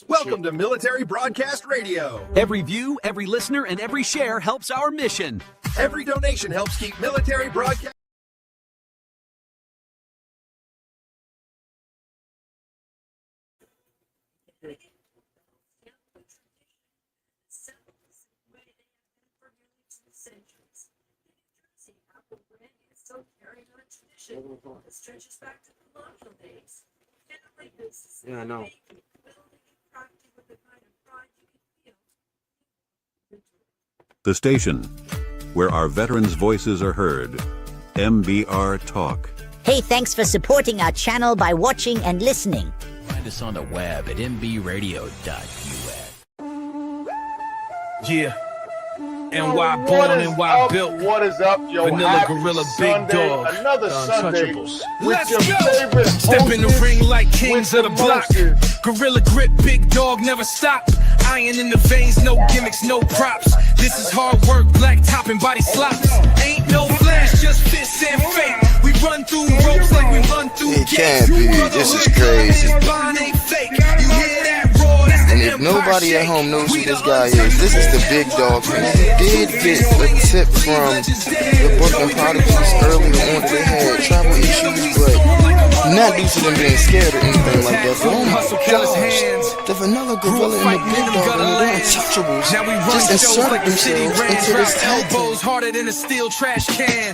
Welcome to Military Broadcast Radio. Every view, every listener, and every share helps our mission. Every donation helps keep military broadcast. Yeah, I know. The station where our veterans' voices are heard. MBR Talk. Hey, thanks for supporting our channel by watching and listening. Find us on the web at mbradio.us. Yeah. NY born, NY built. What is up, yo? Vanilla Happy Gorilla, Sunday, Big Dog. Another Sunday Untouchables. with Let's your go. favorite Step in the hostess ring like kings of the with block. mostest. Gorilla grip, Big Dog, never stop. Iron in the veins, no gimmicks, no props. This is hard work, black top and body slops. Ain't no flash, just fists and fake. We run through ropes like we run through It gates. can't be. This is crazy. And if nobody at home knows who this guy is, this is the Big Dog. And he did get a tip from the Brooklyn Prodigies earlier on that they had travel issues, but not due to them being scared or anything like that. But oh my gosh, the Vanilla Gorilla and the Big Dog and the Untouchables just inserted themselves into this tag team. Elbows harder than a steel trash can.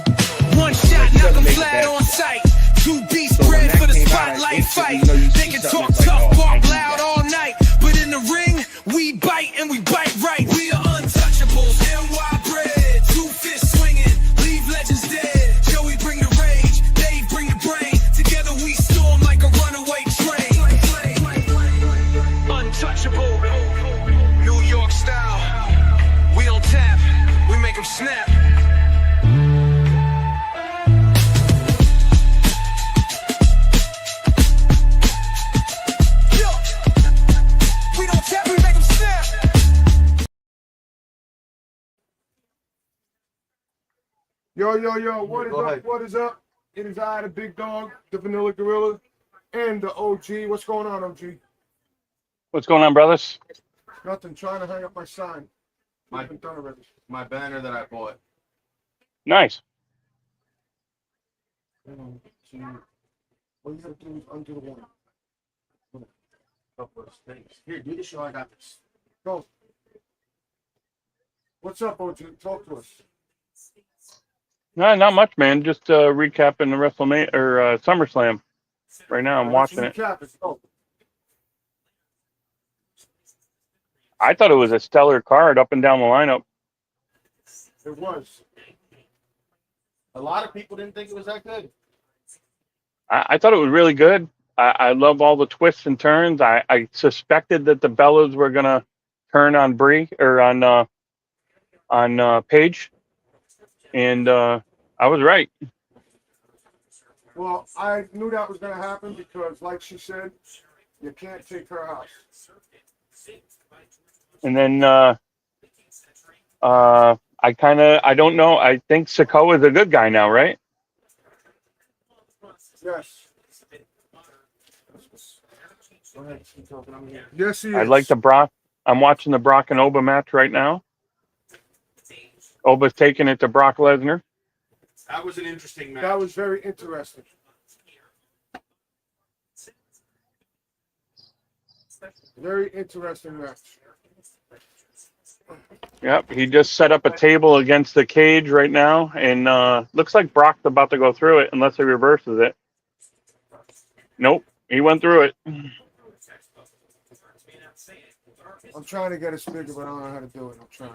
One shot, knock them flat on sight. Two beats bred for the spotlight fight. They can talk tough, walk loud all night, but in the ring, we bite and we bite right. We are untouchables, NY bred. Two fists swinging, leave legends dead. Joey bring the rage, Dave bring the brain. Together we storm like a runaway train. Untouchable, New York style. We don't tap, we make them snap. Yo, what is up? What is up? It is I, the Big Dog, the Vanilla Gorilla, and the OG. What's going on, OG? What's going on, brothers? Nothing. Trying to hang up my sign. My banner that I bought. Nice. What you gotta do is undo the one. Here, do the show. I got this. Go. What's up, OG? Talk to us. No, not much, man. Just recapping the WrestleMania or SummerSlam. Right now, I'm watching it. I thought it was a stellar card up and down the lineup. It was. A lot of people didn't think it was that good. I thought it was really good. I love all the twists and turns. I suspected that the Bellas were gonna turn on Brie or on Paige. And I was right. Well, I knew that was going to happen because, like she said, you can't take her house. And then I don't know. I think Sikoa is a good guy now, right? Yes. Yes, he is. I like the Brock. I'm watching the Brock and Oba match right now. Oba's taking it to Brock Lesnar. That was an interesting match. That was very interesting. Very interesting match. Yep, he just set up a table against the cage right now, and looks like Brock's about to go through it unless he reverses it. Nope, he went through it. I'm trying to get it bigger, but I don't know how to do it. I'm trying.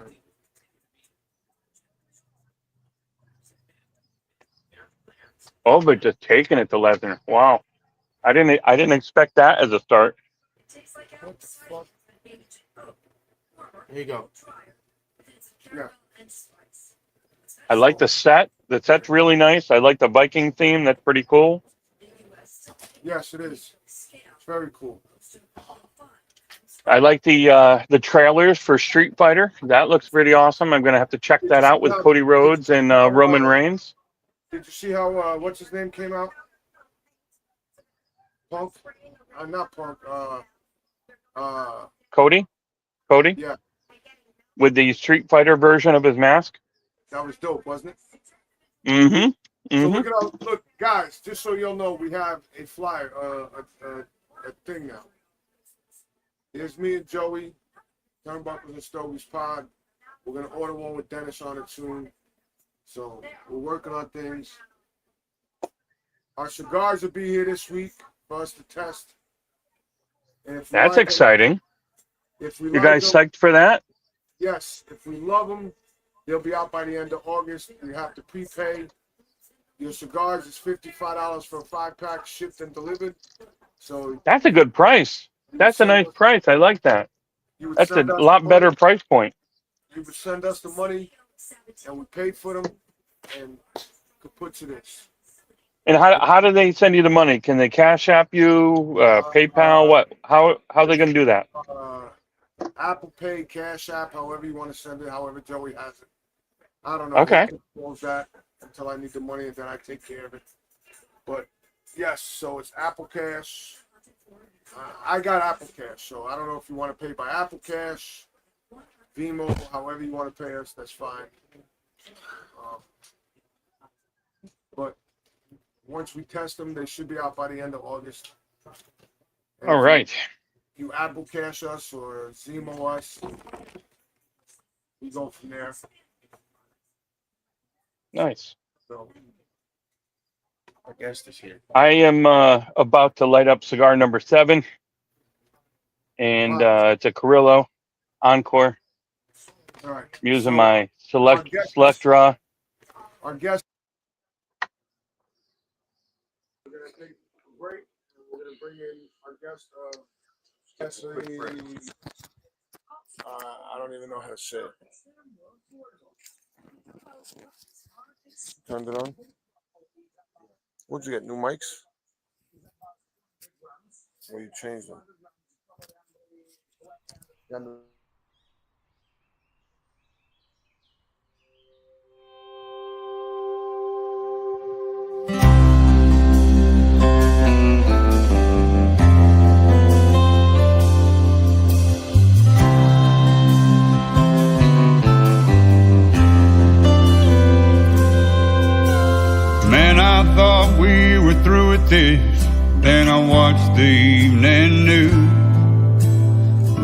Oh, but just taking it to Lesnar. Wow, I didn't expect that as a start. Here you go. Yeah. I like the set. The set's really nice. I like the Viking theme. That's pretty cool. Yes, it is. It's very cool. I like the trailers for Street Fighter. That looks pretty awesome. I'm gonna have to check that out with Cody Rhodes and Roman Reigns. Did you see how what's his name came out? Punk? Not Punk. Cody? Yeah, With the Street Fighter version of his mask? that was dope, wasn't it? Mm-hmm. So look, guys, just so you'll know, we have a flyer, a thing now. Here's me and Joey, Turnbuckles and Stovies Pod. We're gonna order one with Dennis on it soon. So we're working on things. Our cigars will be here this week for us to test. And if That's exciting. If we You guys psyched for that? Yes. If we love them, they'll be out by the end of August. You have to prepay. Your cigars is $55 for a 5-pack, shipped and delivered. So that's a good price. That's a nice price. I like that. That's a lot better price point. You would send us the money, and we paid for them, and could put to this. And how do they send you the money? Can they Cash App you, PayPal? What? How are they going to do that? Apple Pay, Cash App, however you want to send it, however Joey has it. I don't know. Okay. That until I need the money, and then I take care of it. But yes, so it's Apple Cash. I got Apple Cash, so I don't know if you want to pay by Apple Cash, Venmo, however you want to pay us, that's fine. But once we test them, they should be out by the end of August. And all right. You Apple Cash us or Venmo us, we go from there. Nice. So, Our guest is here. I am about to light up cigar number 7. And it's a Carrillo Encore. all right. I'm using So, my select draw. Our guest. We're gonna take a break. And we're gonna bring in our guest. I don't even know how to say it. Turned it on. What'd you get? New mics? Or you changed them? Man, I thought we were through with this. Then I watched the evening news.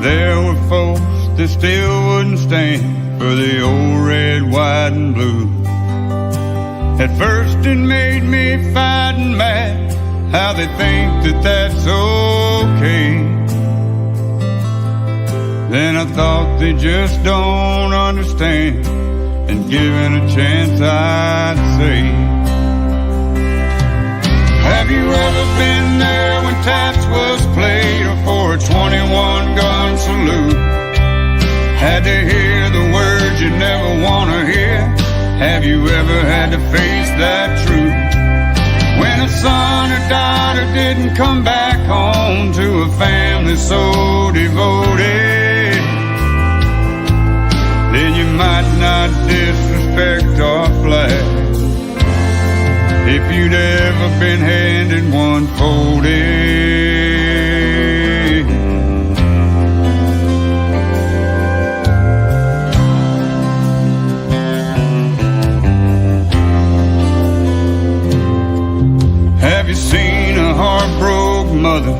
There were folks that still wouldn't stand for the old red, white, and blue. At first it made me fight and mad how they think that that's okay. Then I thought they just don't understand, and given a chance I'd say, have you ever been there when taps was played or for a 21-gun salute? Had to hear the words you never want to hear? Have you ever had to face that truth? When a son or daughter didn't come back home to a family so devoted, then you might not disrespect our flag if you'd ever been handed one folded. Have you seen a heartbroken mother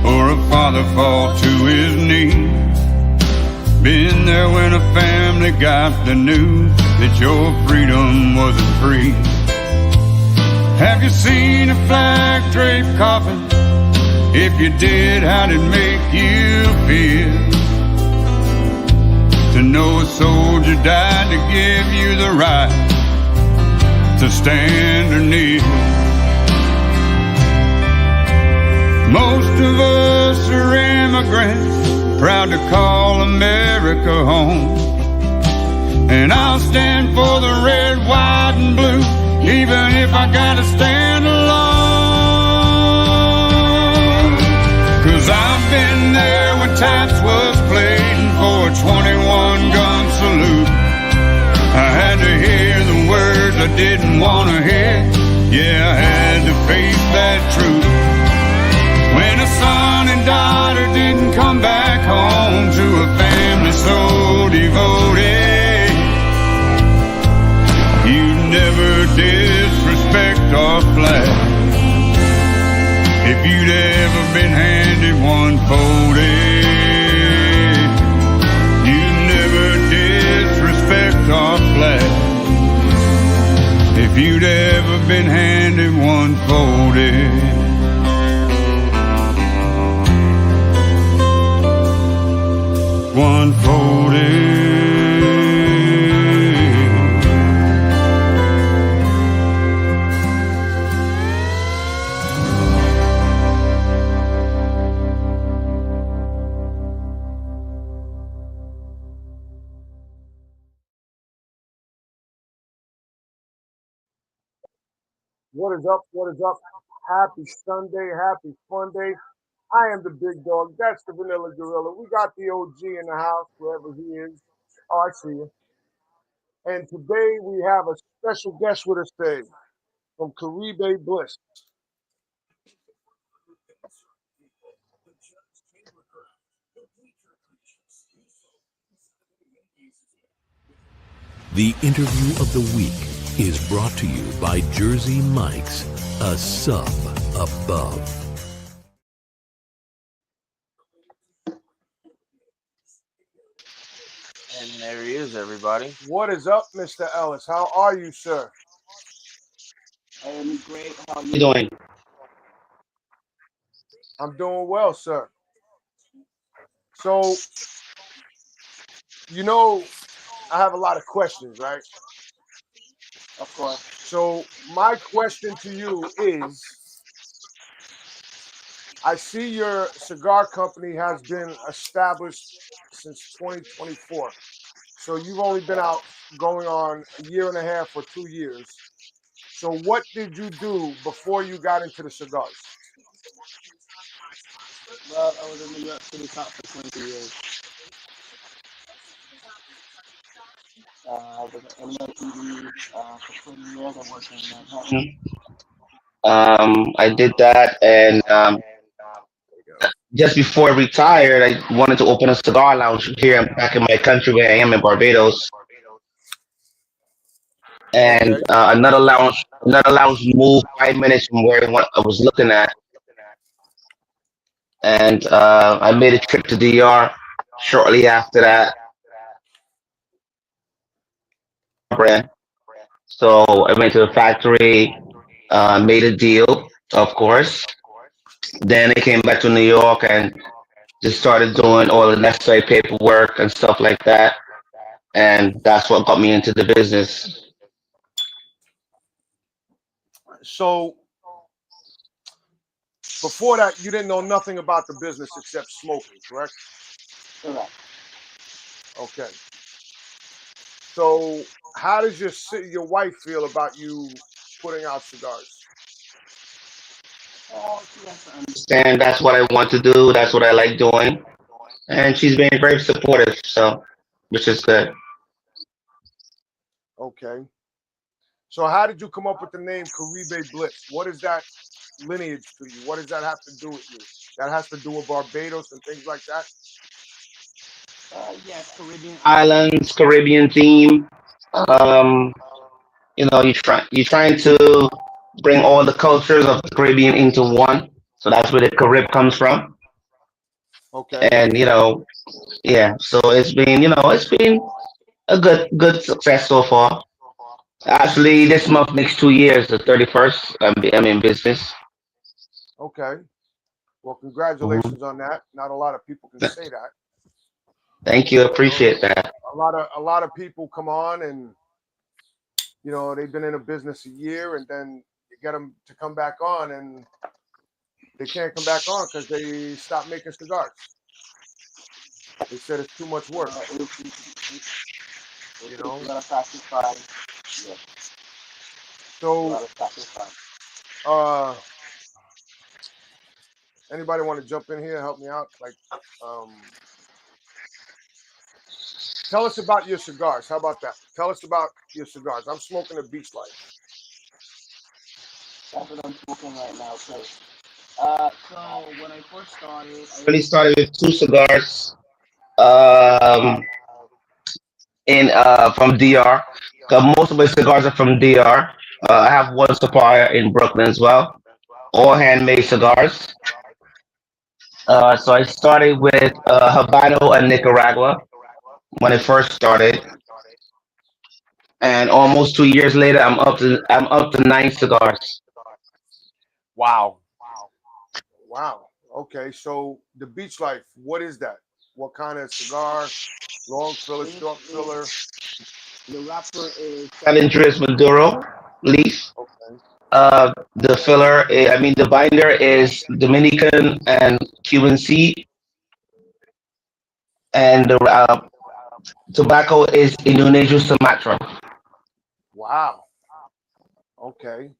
or a father fall to his knees? Been there when a family got the news that your freedom wasn't free? Have you seen a flag draped coffin? If you did, how did it make you feel to know a soldier died to give you the right to stand or kneel? Most of us are immigrants, proud to call America home. And I'll stand for the red, white, and blue, even if I gotta stand alone. 'Cause I've been there when taps was played for a 21-gun salute. I had to hear the words I didn't want to hear. Yeah, I had to face that truth. When a son and daughter didn't come one folded. What is up? What is up? Happy Sunday, happy fun day. I am the big dog. That's the vanilla gorilla. We got the OG in the house, wherever he is. Oh, I see you. And today we have a special guest with us today from Caribe Bliss. The interview of the week is brought to you by Jersey Mike's, a sub above. And there he is, everybody. What is up, Mr. Ellis? How are you, sir? I am great. How are you doing? I'm doing well, sir. So, you know, I have a lot of questions, right? Of course. So, my question to you is, I see your cigar company has been established since 2024. So you've only been out going on a year and a half or 2 years. So what did you do before you got into the cigars? Well, I was in New York City Cop for 20 years. I was an NYPD for 20 years. I worked in Manhattan. I did that, and just before I retired, I wanted to open a cigar lounge here back in my country where I am in Barbados. And Okay. another lounge moved 5 minutes from where I was looking at. And I made a trip to DR shortly after that. Brand. So I went to the factory, made a deal, of course. Then I came back to New York and just started doing all the necessary paperwork and stuff like that. And that's what got me into the business. So before that, you didn't know nothing about the business except smoking, correct? Correct. Okay. So how does your wife feel about you putting out cigars? She has to understand that's what I want to do. That's what I like doing. And she's been very supportive, so which is good. Okay. So how did you come up with the name Caribe Bliss? What is that lineage to you? What does that have to do with you? That has to do with Barbados and things like that? Yes, Caribbean islands, Caribbean theme. Um, you're trying to bring all the cultures of the Caribbean into one. So that's where the Carib comes from. Okay. And yeah. So it's been a good success so far. Actually, this month makes 2 years, the 31st. I'm in business. Okay. Well, congratulations on that. Not a lot of people can say that. Thank you. Appreciate that. A lot of people come on and they've been in a business a year, and then you get them to come back on, and they can't come back on because they stopped making cigars. They said it's too much work. So, anybody want to jump in here and help me out? Like, tell us about your cigars. How about that? Tell us about your cigars. I'm smoking a Beach Life. That's what I'm smoking right now. So when I first started, I really started with two cigars. From DR. Most of my cigars are from DR. I have one supplier in Brooklyn as well. All handmade cigars. So I started with Habano and Nicaragua when I first started, and almost 2 years later, I'm up to 9 cigars. Wow. Okay, so the Beach Life, what is that? What kind of cigar? Long filler, short filler? The wrapper is San Andres Maduro leaf. Okay. The filler, the binder is Dominican and Cuban seed, and the tobacco is Indonesian Sumatra. Wow. Okay.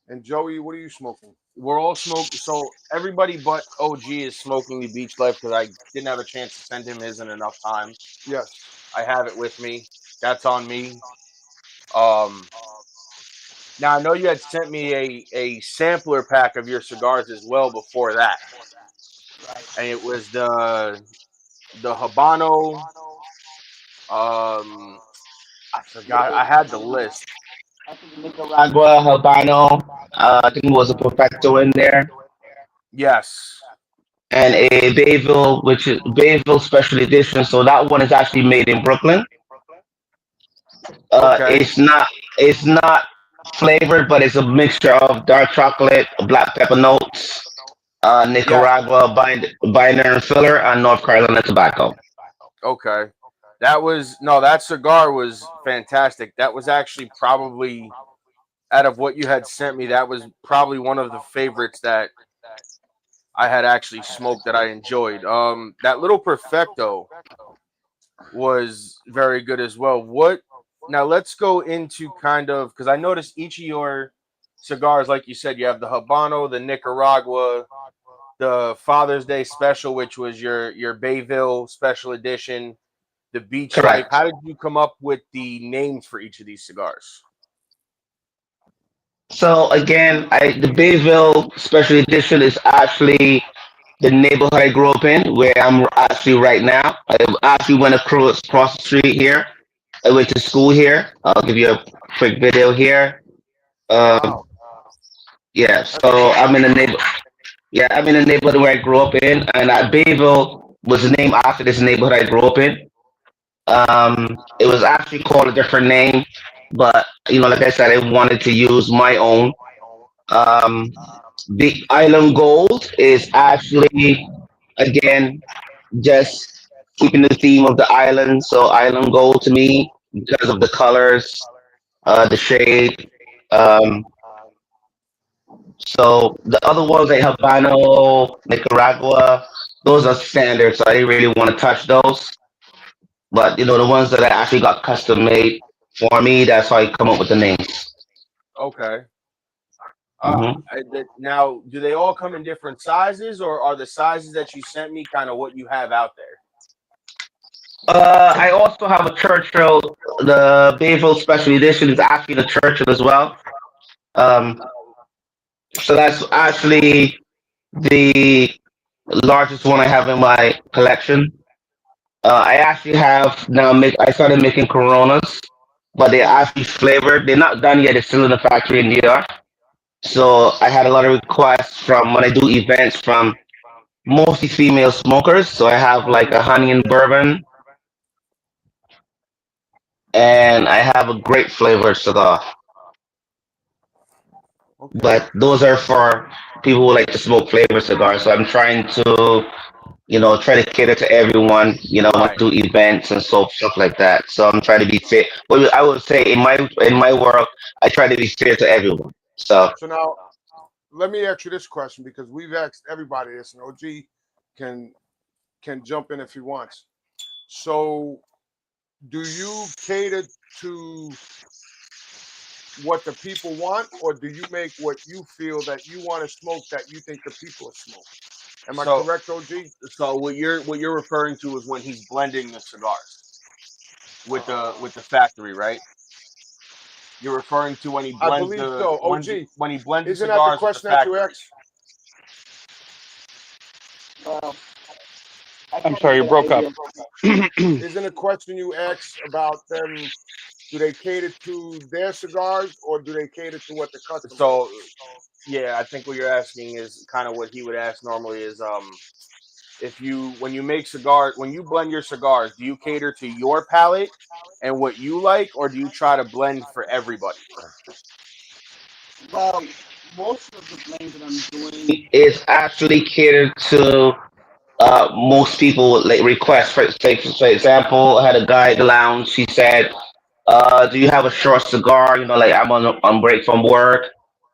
And Joey, what are you smoking? We're all smoking. So everybody but OG is smoking the Beach Life because I didn't have a chance to send him his in enough time. Yes. I have it with me. That's on me. Now I know you had sent me a sampler pack of your cigars as well before that, and it was the Habano. I forgot. I had the list. Nicaragua, Habano, I think it was a Perfecto in there, Yes. and a Bayville, which is Bayville Special Edition. So that one is actually made in Brooklyn. Okay. It's not flavored, but it's a mixture of dark chocolate, black pepper notes, Nicaragua binder and filler, and North Carolina tobacco. Okay. That cigar was fantastic. That was actually probably out of what you had sent me, that was probably one of the favorites that I had actually smoked that I enjoyed. That little Perfecto was very good as well. Now let's go into kind of, because I noticed each of your cigars, like you said, you have the Habano, the Nicaragua, the Father's Day special, which was your Bayville special edition, the Beach Life. How did you come up with the names for each of these cigars? So again, the Bayville Special Edition is actually the neighborhood I grew up in, where I'm actually right now. I actually went across the street here. I went to school here. I'll give you a quick video here. Yeah, so I'm in the neighborhood. Yeah, I'm in the neighborhood where I grew up in, and Bayville was named after this neighborhood I grew up in. It was actually called a different name, but like I said, I wanted to use my own. The Island Gold is actually, again, just keeping the theme of the island. So Island Gold to me, because of the colors, the shade. So the other ones like Habano, Nicaragua, those are standard. So I didn't really want to touch those. But the ones that I actually got custom made for me, that's how I come up with the names. Okay. Now, do they all come in different sizes, or are the sizes that you sent me kind of what you have out there? I also have a Churchill. The Bayville Special Edition is actually the Churchill as well. So that's actually the largest one I have in my collection. I actually have now I started making Coronas, but they're actually flavored. They're not done yet. They're still in the factory in New York. So I had a lot of requests from when I do events from mostly female smokers. So I have like a honey and bourbon, and I have a great flavored cigar. But those are for people who like to smoke flavored cigars. So I'm trying to, try to cater to everyone. Want to do events and stuff like that. So I'm trying to be fair. Well, I would say in my world, I try to be fair to everyone. So now, let me ask you this question, because we've asked everybody this, and OG can jump in if he wants. So, do you cater to what the people want, or do you make what you feel that you want to smoke that you think the people are smoking? Am I correct, OG? So what you're referring to is when he's blending the cigars with the factory, right? You're referring to when he blends I believe so. OG, when he blends isn't the that cigars the question with the that you factory. asked? I'm sorry, you broke up. Isn't a question you asked about them? Do they cater to their cigars, or do they cater to what the customer? So, yeah, I think what you're asking is kind of what he would ask normally is, when you blend your cigars, do you cater to your palate and what you like, or do you try to blend for everybody? Well, most of the blends that I'm doing is actually catered to most people would like request. For example, I had a guy at the lounge. He said, "Do you have a short cigar? You know, like I'm on break from work,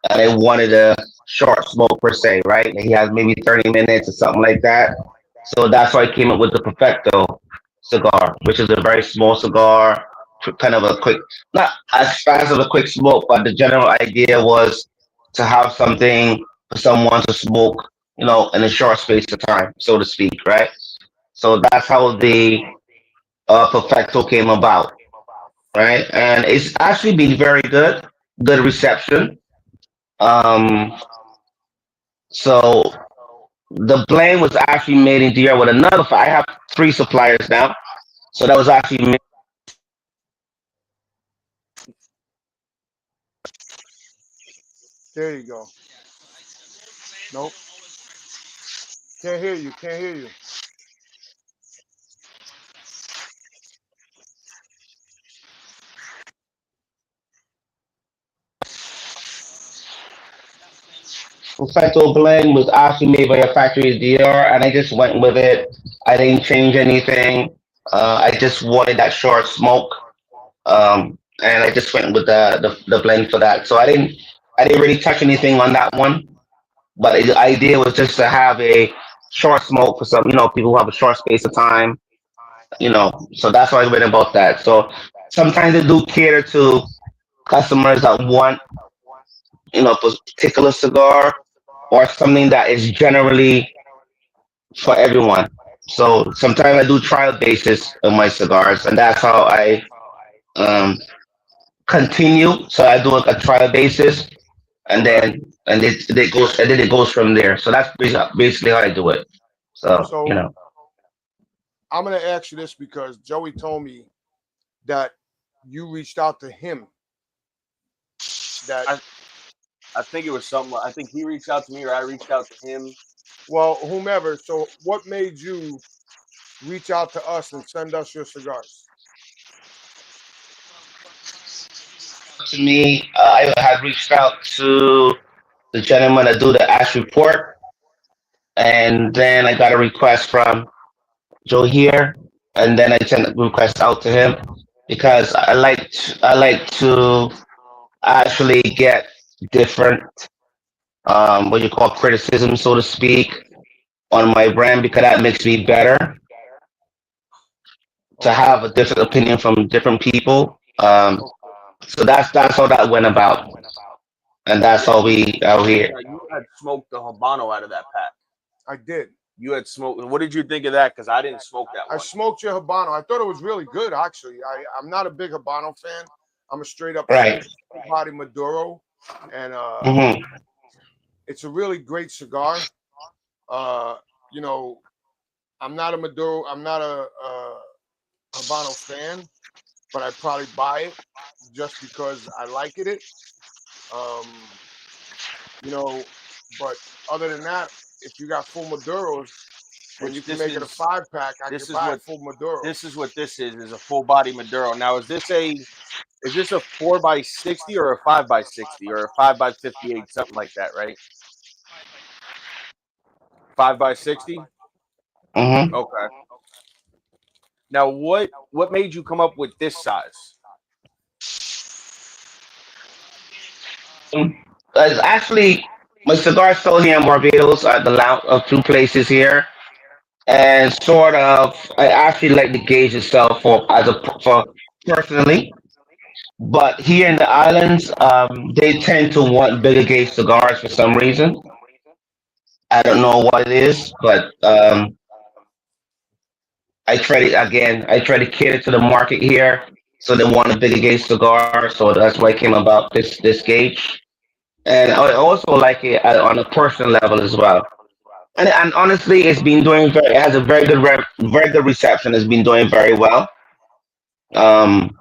and I wanted a short smoke per se, right? And he has maybe 30 minutes or something like that. So that's why I came up with the Perfecto cigar, which is a very small cigar, kind of a quick, not as fast as a quick smoke, but the general idea was to have something for someone to smoke, you know, in a short space of time, so to speak, right? So that's how the Perfecto came about, right? And it's actually been very good reception. Um, so the blend was actually made in DR with another. I have three suppliers now, so that was actually made. There you go. Nope. Can't hear you. Can't hear you. Perfecto blend was actually made by a factory in DR, and I just went with it. I didn't change anything. I just wanted that short smoke, and I just went with the blend for that. So I didn't really touch anything on that one. But the idea was just to have a short smoke for some, you know, people who have a short space of time, you know. So that's why I went about that. So sometimes I do cater to customers that want, you know, a particular cigar or something that is generally for everyone. So sometimes I do trial basis of my cigars, and that's how I um, continue. So I do a trial basis, and then it goes from there. So that's basically how I do it. So you So know, I'm gonna ask you this because Joey told me that you reached out to him. That I think it was something. I think he reached out to me, or I reached out to him. well, whomever. So what made you reach out to us and send us your cigars? to me, I had reached out to the gentleman that do the ash report, and then I got a request from Joe here, and then I sent a request out to him because I like to actually get different what you call criticism, so to speak, on my brand because that makes me better to have a different opinion from different people. So that's how that went about, and that's Yeah, how we out here. you had smoked the Habano out of that pack. I did. You had smoked. What did you think of that? Because I didn't smoke that I one. smoked your Habano. I thought it was really good, actually. I'm not a big Habano fan. I'm a straight up Right. full body Maduro, and Hmm. it's a really great cigar. Uh, you know, I'm not a Maduro. I'm not a Habano fan, but I probably buy it just because I like it. Um, you know, but other than that, if you got full Maduros and you can make it a 5-pack, I This can is buy a what full Maduro. this is what this is a full body Maduro. Now is this a 4x60 or a 5x60 or a 5x58, something like that, right? 5x60. Hmm. Okay. Now what made you come up with this size? It's actually my cigar sold here in Barbados at the lounge of two places here, and sort of I actually like the gauge itself for personally. But here in the islands, they tend to want bigger gauge cigars for some reason. I don't know what it is, but I try to cater to the market here, so they want a bigger gauge cigar. So that's why I came about this gauge, and I also like it on a personal level as well. And honestly, it's been doing very. It has a very good reception. It's been doing very well. Um,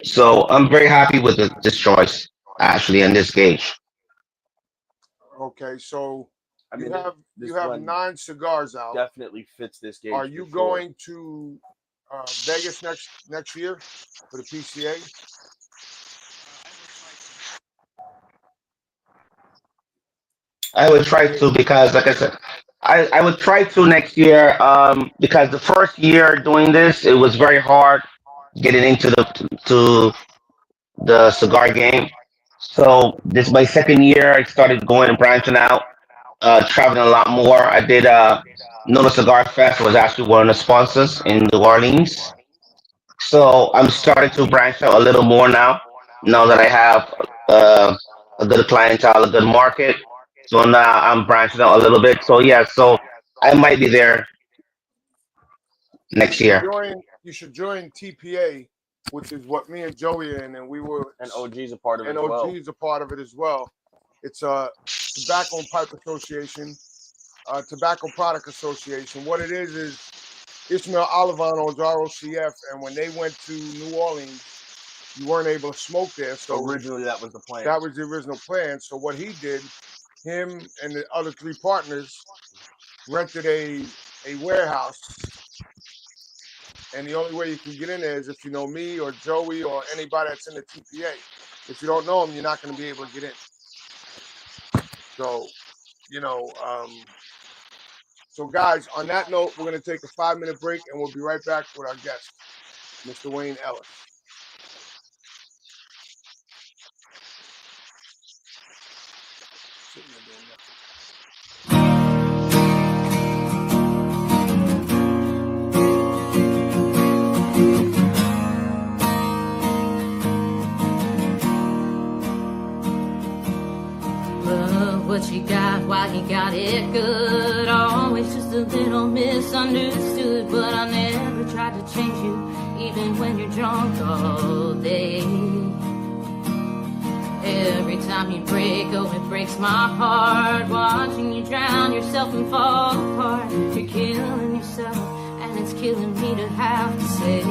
so I'm very happy with this choice actually in this gauge. Okay, so I you mean, have this you have blend 9 cigars out. definitely fits this gauge. Are you for sure. going to Vegas next year for the PCA? I would try to because, like I said, I would try to next year, because the first year doing this, it was very hard getting into the cigar game. So this is my second year. I started going and branching out, traveling a lot more. I did Nola Cigar Fest, was actually one of the sponsors in New Orleans. So I'm starting to branch out a little more now that I have a good clientele, a good market. So now I'm branching out a little bit. So yeah, so I might be there next year. You should join TPA, which is what me and Joey are in, and we were And OG's a part of it and as well. OG's a part of it as well. It's a Tobacco and Pipe Association, Tobacco Product Association. What it is Ismail Olivon owns ROCF, and when they went to New Orleans, you weren't able to smoke there. So originally that was the plan. That was the original plan. So what he did, him and the other 3 partners rented a warehouse. And the only way you can get in there is if you know me or Joey or anybody that's in the TPA. If you don't know them, you're not going to be able to get in. So, so guys, on that note, we're going to take a 5-minute break and we'll be right back with our guest, Mr. Wayne Ellis. What you got, why he got it good. Always just a little misunderstood. But I never tried to change you, even when you're drunk all day. Every time you break, oh, it breaks my heart. Watching you drown yourself and fall apart. You're killing yourself, and it's killing me to have to say.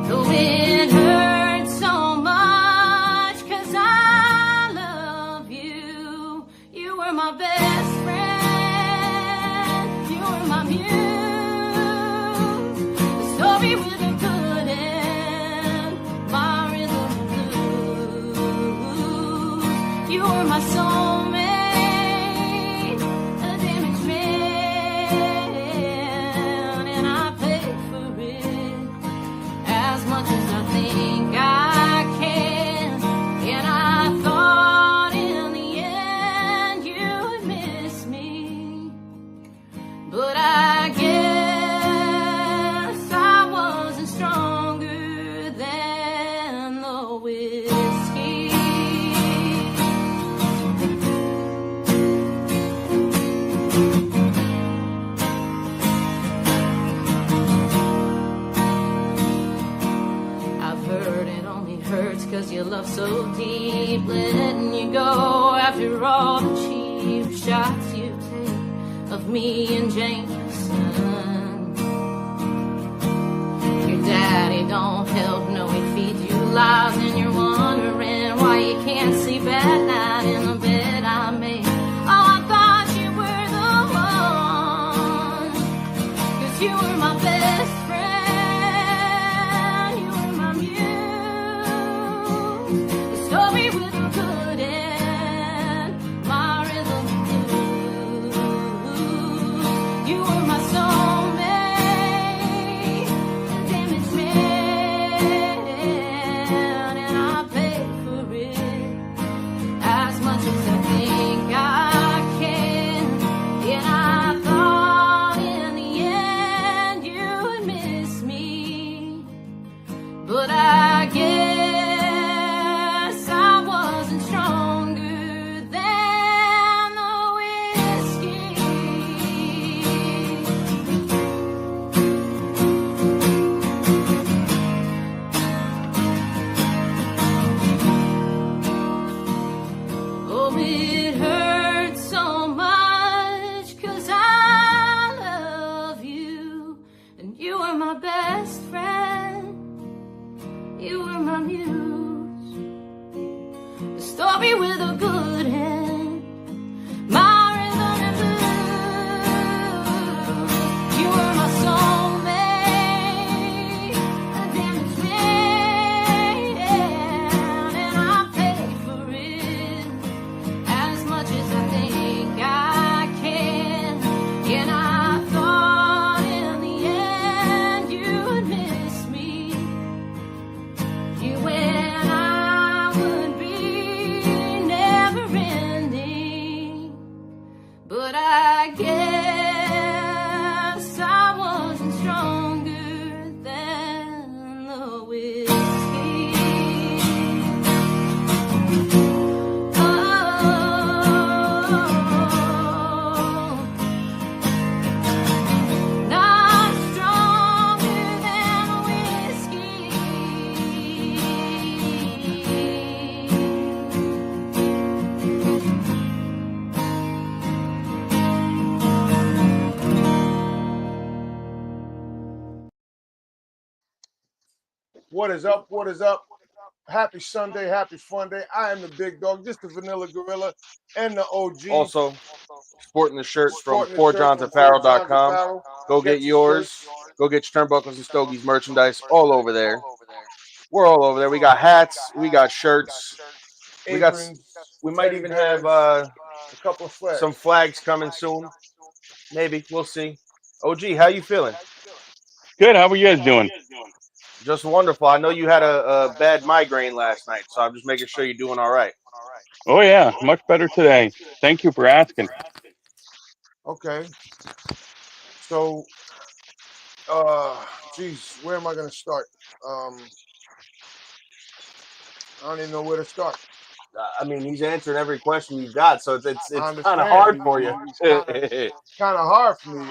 Though it hurts so much, 'cause I love you. You were my best friend. You were my muse. The story with a good end. My rhythm blues. You were my soulmate. A damaged man. And I paid for it as much as I think I can. And I thought in the end you'd miss me. But I guess I wasn't stronger than the whiskey. I've heard it only hurts 'cause you love so deep. Letting you go after all the cheap shots you take of me and Jameson. Your daddy don't help, no, he feeds you lies. And you're wondering why you can't sleep at night in the bed I made. Oh, I thought you were the one, 'cause you were my best friend. You were my muse. The story with a good end. My rhythm blues. You were my soulmate. Damaged man. And I paid for it as much as I think I can. And I thought in the end you'd miss me. But I guess I wasn't stronger than the whiskey. What is up? What is up? Happy Sunday, happy fun day. I am the big dog, just the vanilla gorilla and the OG. Also, sporting the shirts from Sporting the shirt from ForJohnsApparel.com. Go Get get your yours. Go get your turnbuckles and stogies merchandise all over there. We're all over there. We got hats. We got shirts. We might even have a couple of flags. some flags coming soon. Maybe. We'll see. OG, how you feeling? Good. How are you guys doing? Just wonderful. I know you had a bad migraine last night, so I'm just making sure you're doing all right. Oh yeah, much better today. Thank you for asking. Okay. So, geez, where am I going to start? I don't even know where to start. I mean, he's answering every question you got, so it's kind of understand. hard for you. It's kind of hard for me.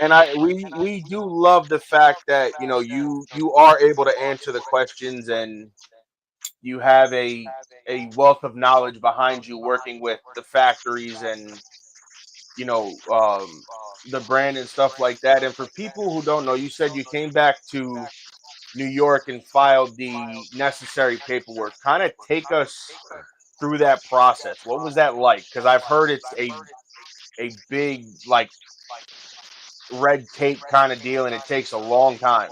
And we do love the fact that you are able to answer the questions, and you have a wealth of knowledge behind you working with the factories and the brand and stuff like that. And for people who don't know, you said you came back to New York and filed the necessary paperwork. Kind of take us through that process. What was that like? Because I've heard it's a big, like, red tape kind of deal, and it takes a long time.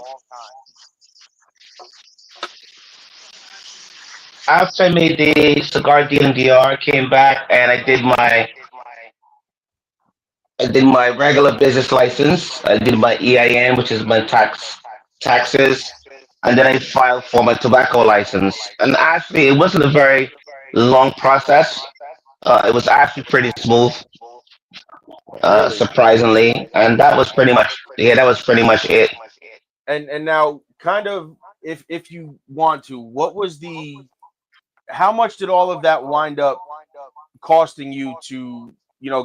After I made the cigar deal in DR, came back and I did my regular business license. I did my EIN, which is my taxes, and then I filed for my tobacco license. And actually, it wasn't a very long process. It was actually pretty smooth, Really? surprisingly, and that was pretty much it. And now, kind of, if you want to, how much did all of that wind up costing you to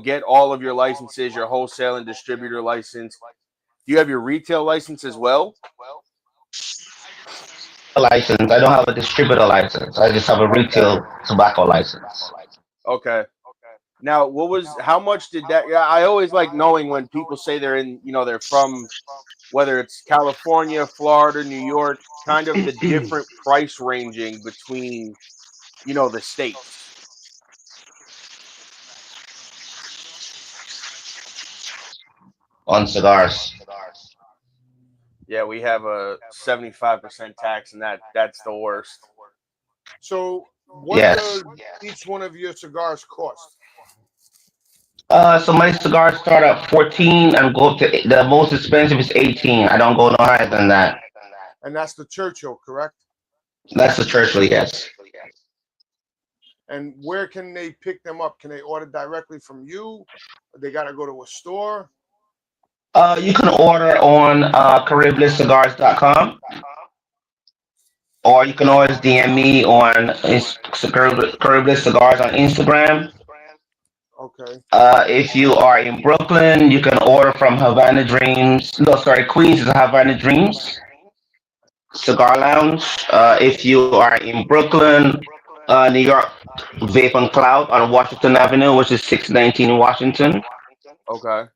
get all of your licenses, your wholesale and distributor license? Do you have your retail license as well? License. I don't have a distributor license. I just have a retail tobacco license. Okay. Now, how much did that? Yeah, I always like knowing when people say they're from, whether it's California, Florida, New York, kind of the different price ranging between, the states. On cigars. Yeah, we have a 75% tax, and that's the worst. So, what does each one of your cigars cost? So my cigars start at 14 and go up to the most expensive is 18. I don't go no higher than that. And that's the Churchill, correct? That's the Churchill, yes. And where can they pick them up? Can they order directly from you? Or they got to go to a store? You can order on caribelesscigars.com, or you can always DM me on Caribeless Cigars on Instagram. Okay. If you are in Brooklyn, you can order from Havana Dreams. No, sorry, Queens is Havana Dreams Cigar Lounge. If you are in Brooklyn, New York, Vape on Cloud on Washington Avenue, which is 619 Washington. Okay.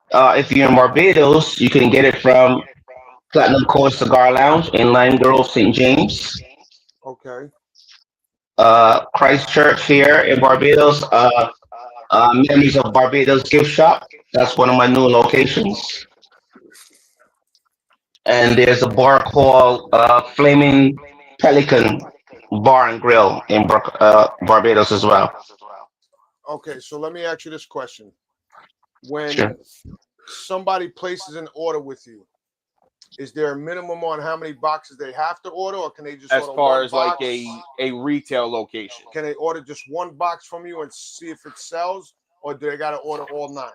If you're in Barbados, you can get it from Platinum Coast Cigar Lounge in Lime Grove, St. James. Okay. Christchurch here in Barbados. Memories of Barbados Gift Shop. That's one of my new locations. And there's a bar called Flaming Pelican Bar and Grill in Barbados as well. Okay, so let me ask you this question. When somebody places an order with you, is there a minimum on how many boxes they have to order, or can they just as order far one as box? like a retail location? Can they order just one box from you and see if it sells, or do they got to order all 9?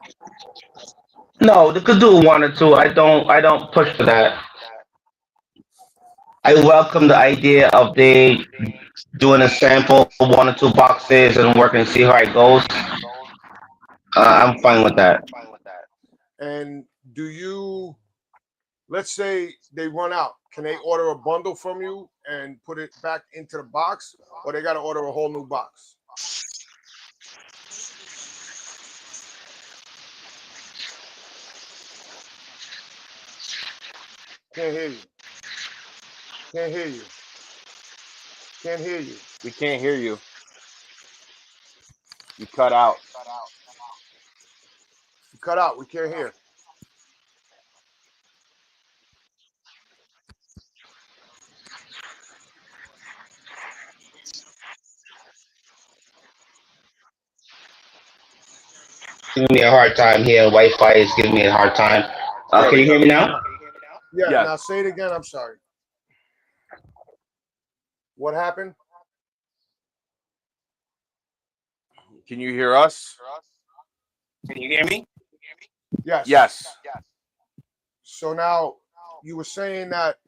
No, they could do 1 or 2. I don't push for that. I welcome the idea of they doing a sample, 1 or 2 boxes, and work and see how it goes. I'm fine with that. And do you, let's say they run out, can they order a bundle from you and put it back into the box, or they got to order a whole new box? Can't hear you. Can't hear you. Can't hear you. We can't hear you. You cut out. You cut out. We can't hear. Giving me a hard time here. Wi-Fi is giving me a hard time. Can you hear me now? Yeah, Yes. now say it again. I'm sorry. What happened? Can you hear us? Can you hear me? Yes. Yes. So now you were saying that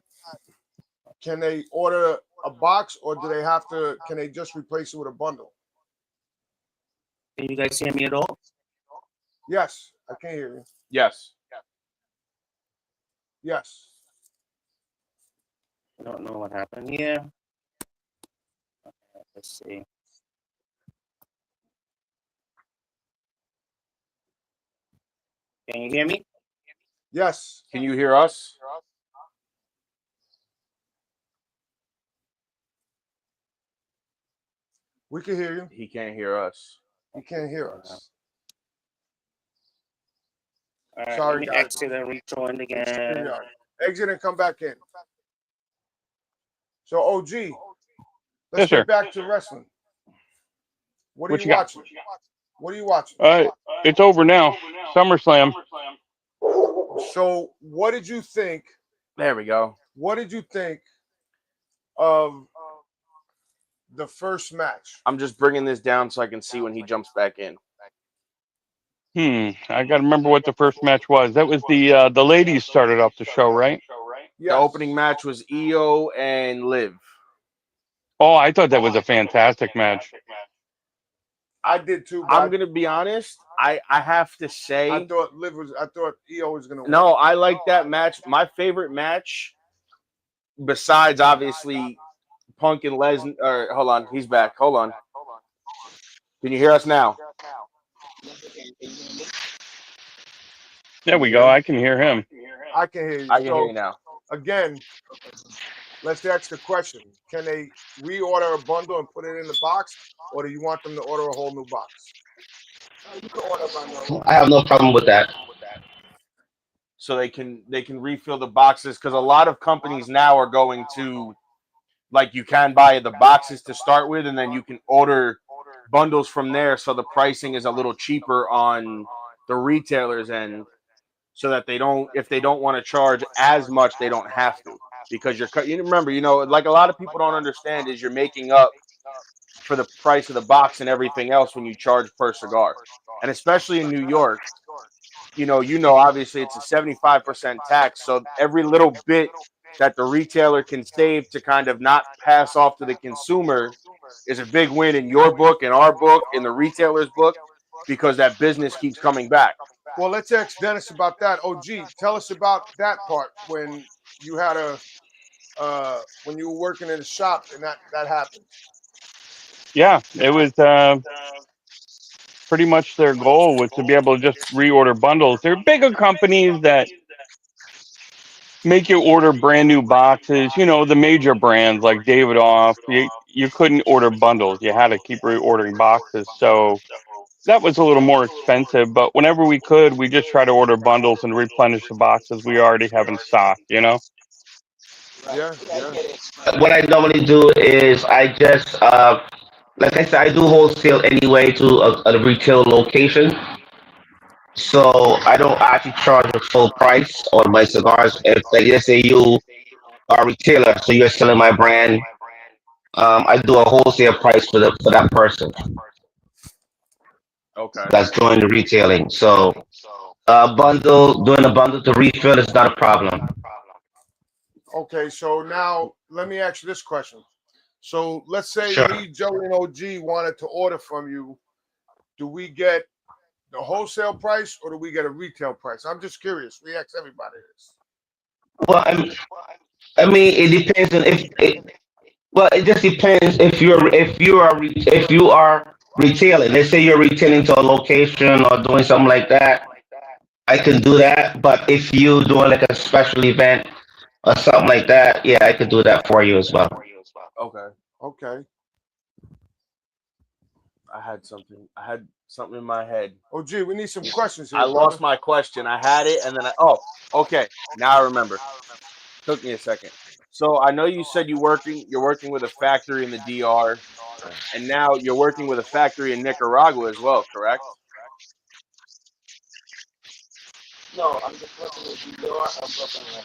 can they order a box or do they have to, can they just replace it with a bundle? Can you guys hear me at all? Yes, I can hear you. Yes. Yes. I don't know what happened here. Let's see. Can you hear me? Yes. Can you hear us? We can hear you. He can't hear us. You can't hear us. All right, Sorry, let me guys. exit and rejoin again. Exit and come back in. So, OG, let's Yes, sir. get back to wrestling. What are What you you got? watching? What are you watching? It's over now. SummerSlam. So, what did you think? There we go. What did you think of the first match? I'm just bringing this down so I can see when he jumps back in. I got to remember what the first match was. That was the ladies started off the show, right? Yes. The opening match was Io and Liv. Oh, I thought that was a fantastic match. I did too. I'm gonna be honest. I have to say, I thought Io was gonna win. no, I like that match. My favorite match, besides obviously Punk and Lesnar. Or hold on, he's back. Hold on. Can you hear us now? There we go. I can hear him. I can hear you. I can hear you now. Again, let's ask the question: can they reorder a bundle and put it in the box, or do you want them to order a whole new box? I have no problem with that. So they can refill the boxes, because a lot of companies now are going to, like, you can buy the boxes to start with, and then you can order bundles from there, so the pricing is a little cheaper on the retailers end, so that they don't, if they don't want to charge as much, they don't have to, because you remember, like a lot of people don't understand is you're making up for the price of the box and everything else when you charge per cigar, and especially in New York. Obviously it's a 75% tax. So every little bit that the retailer can save to kind of not pass off to the consumer is a big win in your book, in our book, in the retailer's book, because that business keeps coming back. Well, let's ask Dennis about that. OG, tell us about that part when you had when you were working in the shop and that happened. Yeah, it was pretty much their goal was to be able to just reorder bundles. They're bigger companies that make you order brand new boxes. The major brands like Davidoff, you couldn't order bundles. You had to keep reordering boxes. So that was a little more expensive. But whenever we could, we just try to order bundles and replenish the boxes we already have in stock, Yeah. What I normally do is I just, like I said, I do wholesale anyway to a retail location. So I don't actually charge a full price on my cigars. If, like, let's say you are a retailer, so you're selling my brand, I do a wholesale price for that person. Okay. That's doing the retailing. So doing a bundle to refill is not a problem. Okay, so now let me ask you this question. So let's say Sure. me, Joey, and OG wanted to order from you. Do we get the wholesale price or do we get a retail price? I'm just curious. We ask everybody this. Well, I mean, it depends on it just depends if you are retailing. Let's say you're retailing to a location or doing something like that. I can do that. But if you doing like a special event, or something like that, yeah, I could do that for you as well. Okay. Okay. I had something in my head. Oh, gee, we need some questions here, I brother. lost my question. I had it, and then okay. Now I remember. Took me a second. So I know you said you're working with a factory in the DR, and now you're working with a factory in Nicaragua as well, correct? No, I'm just working with DR and Brooklyn right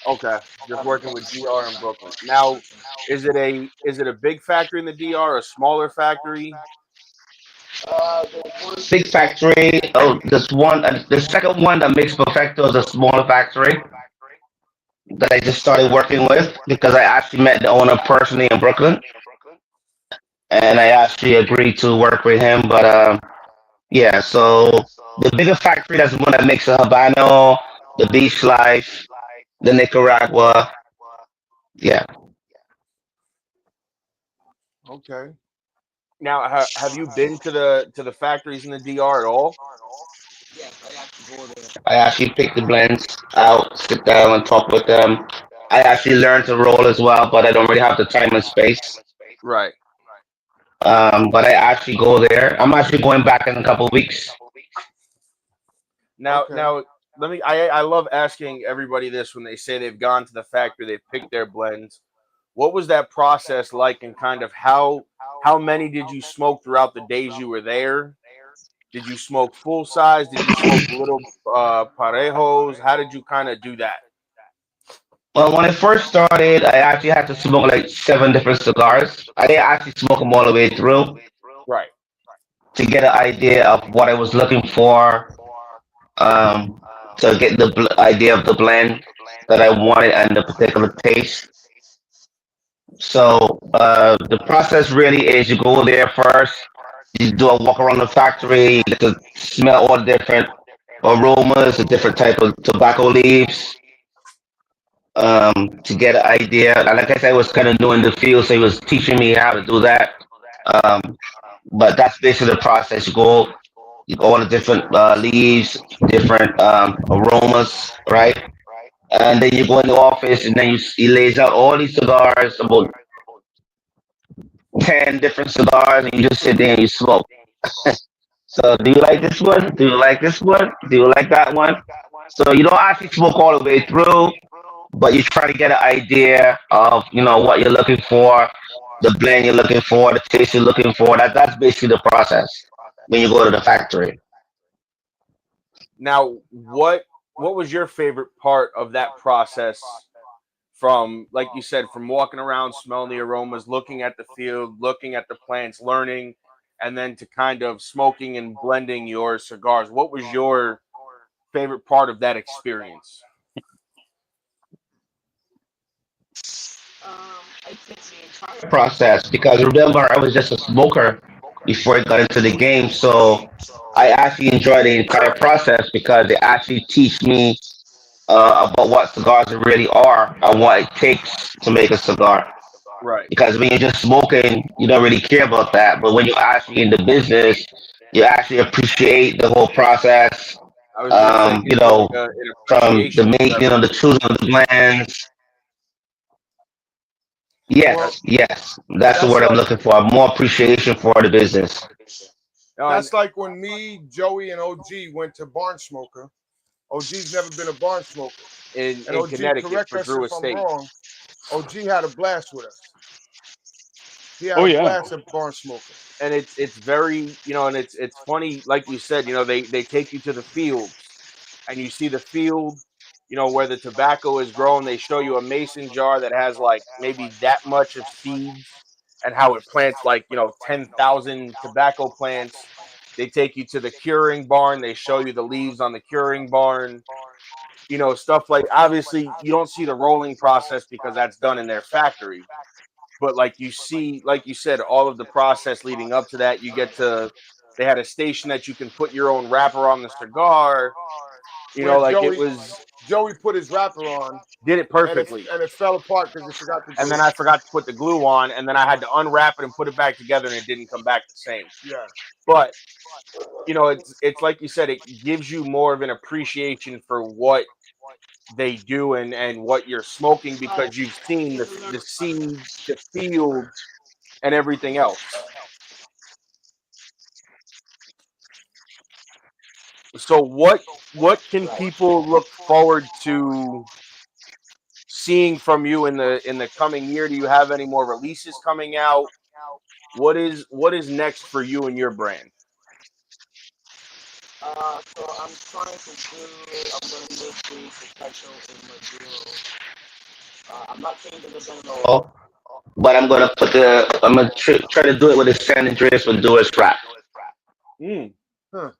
now. Okay, just working with DR in Brooklyn. Now, is it a big factory in the DR, a smaller factory? Big factory. Oh, this one, the second one that makes Perfecto is a smaller factory that I just started working with because I actually met the owner personally in Brooklyn, and I actually agreed to work with him. But yeah, so the bigger factory, that's the one that makes the Habano, the Beach Life, the Nicaragua. Yeah. Okay. Now, have you been to the factories in the DR at all? I actually pick the blends out, sit down and talk with them. I actually learn to roll as well, but I don't really have the time and space. Right. But I actually go there. I'm actually going back in a couple of weeks. Now, I love asking everybody this when they say they've gone to the factory, they've picked their blends. What was that process like, and kind of how many did you smoke throughout the days you were there? Did you smoke full size? Did you smoke little parejos? How did you kind of do that? Well, when I first started, I actually had to smoke like 7 different cigars. I didn't actually smoke them all the way through Right. to get an idea of what I was looking for, to get the idea of the blend that I wanted and the particular taste. So the process really is you go there first, you do a walk around the factory, you get to smell all the different aromas, the different type of tobacco leaves, to get an idea. And like I said, I was kind of new in the field, so he was teaching me how to do that. Um, but that's basically the process. You go all the different leaves, different aromas, right? And then you go in the office, and then he lays out all these cigars, about 10 different cigars, and you just sit there and you smoke. So, do you like this one? Do you like this one? Do you like that one? So you don't actually smoke all the way through, but you try to get an idea of what you're looking for, the blend you're looking for, the taste you're looking for. That's basically the process when you go to the factory. Now, what was your favorite part of that process? From, like you said, from walking around, smelling the aromas, looking at the field, looking at the plants, learning, and then to kind of smoking and blending your cigars. What was your favorite part of that experience? Process, because remember, I was just a smoker before I got into the game, so I actually enjoy the entire process because they actually teach me about what cigars really are and what it takes to make a cigar. Right. Because when you're just smoking, you don't really care about that. But when you're actually in the business, you actually appreciate the whole process. I was going to say, an From the appreciation making of the choosing of the blends. Yes, yes, that's the word I'm looking for. More appreciation for the business. That's like when me, Joey, and OG went to Barn Smoker. OG's never been a barn smoker. In OG, Connecticut correct for us Drew if I'm Estate. wrong. OG had a blast with us. He had Oh, a yeah. blast at Barn Smoker. And it's very, and it's funny, like you said, they take you to the fields and you see the field, where the tobacco is grown. They show you a mason jar that has like maybe that much of seeds and how it plants like, 10,000 tobacco plants. They take you to the curing barn. They show you the leaves on the curing barn, stuff like, obviously you don't see the rolling process because that's done in their factory. But like you see, like you said, all of the process leading up to that, they had a station that you can put your own wrapper on the cigar. Where Like Joey, it was. Joey put his wrapper on. Did it perfectly. And it fell apart because you forgot to do and then I forgot to put the glue on, and then I had to unwrap it and put it back together, and it didn't come back the same. Yeah. But you know, it's like you said, it gives you more of an appreciation for what they do and what you're smoking because you've seen the seed, the field, and everything else. So what can people look forward to seeing from you in the coming year? Do you have any more releases coming out? What is next for you and your brand? So I'm trying to do. I'm going to make the professional in Maduro. I'm not changing the thing at all, but I'm going to put the. I'm going to try to do it with the San Andreas Maduro strap. Huh.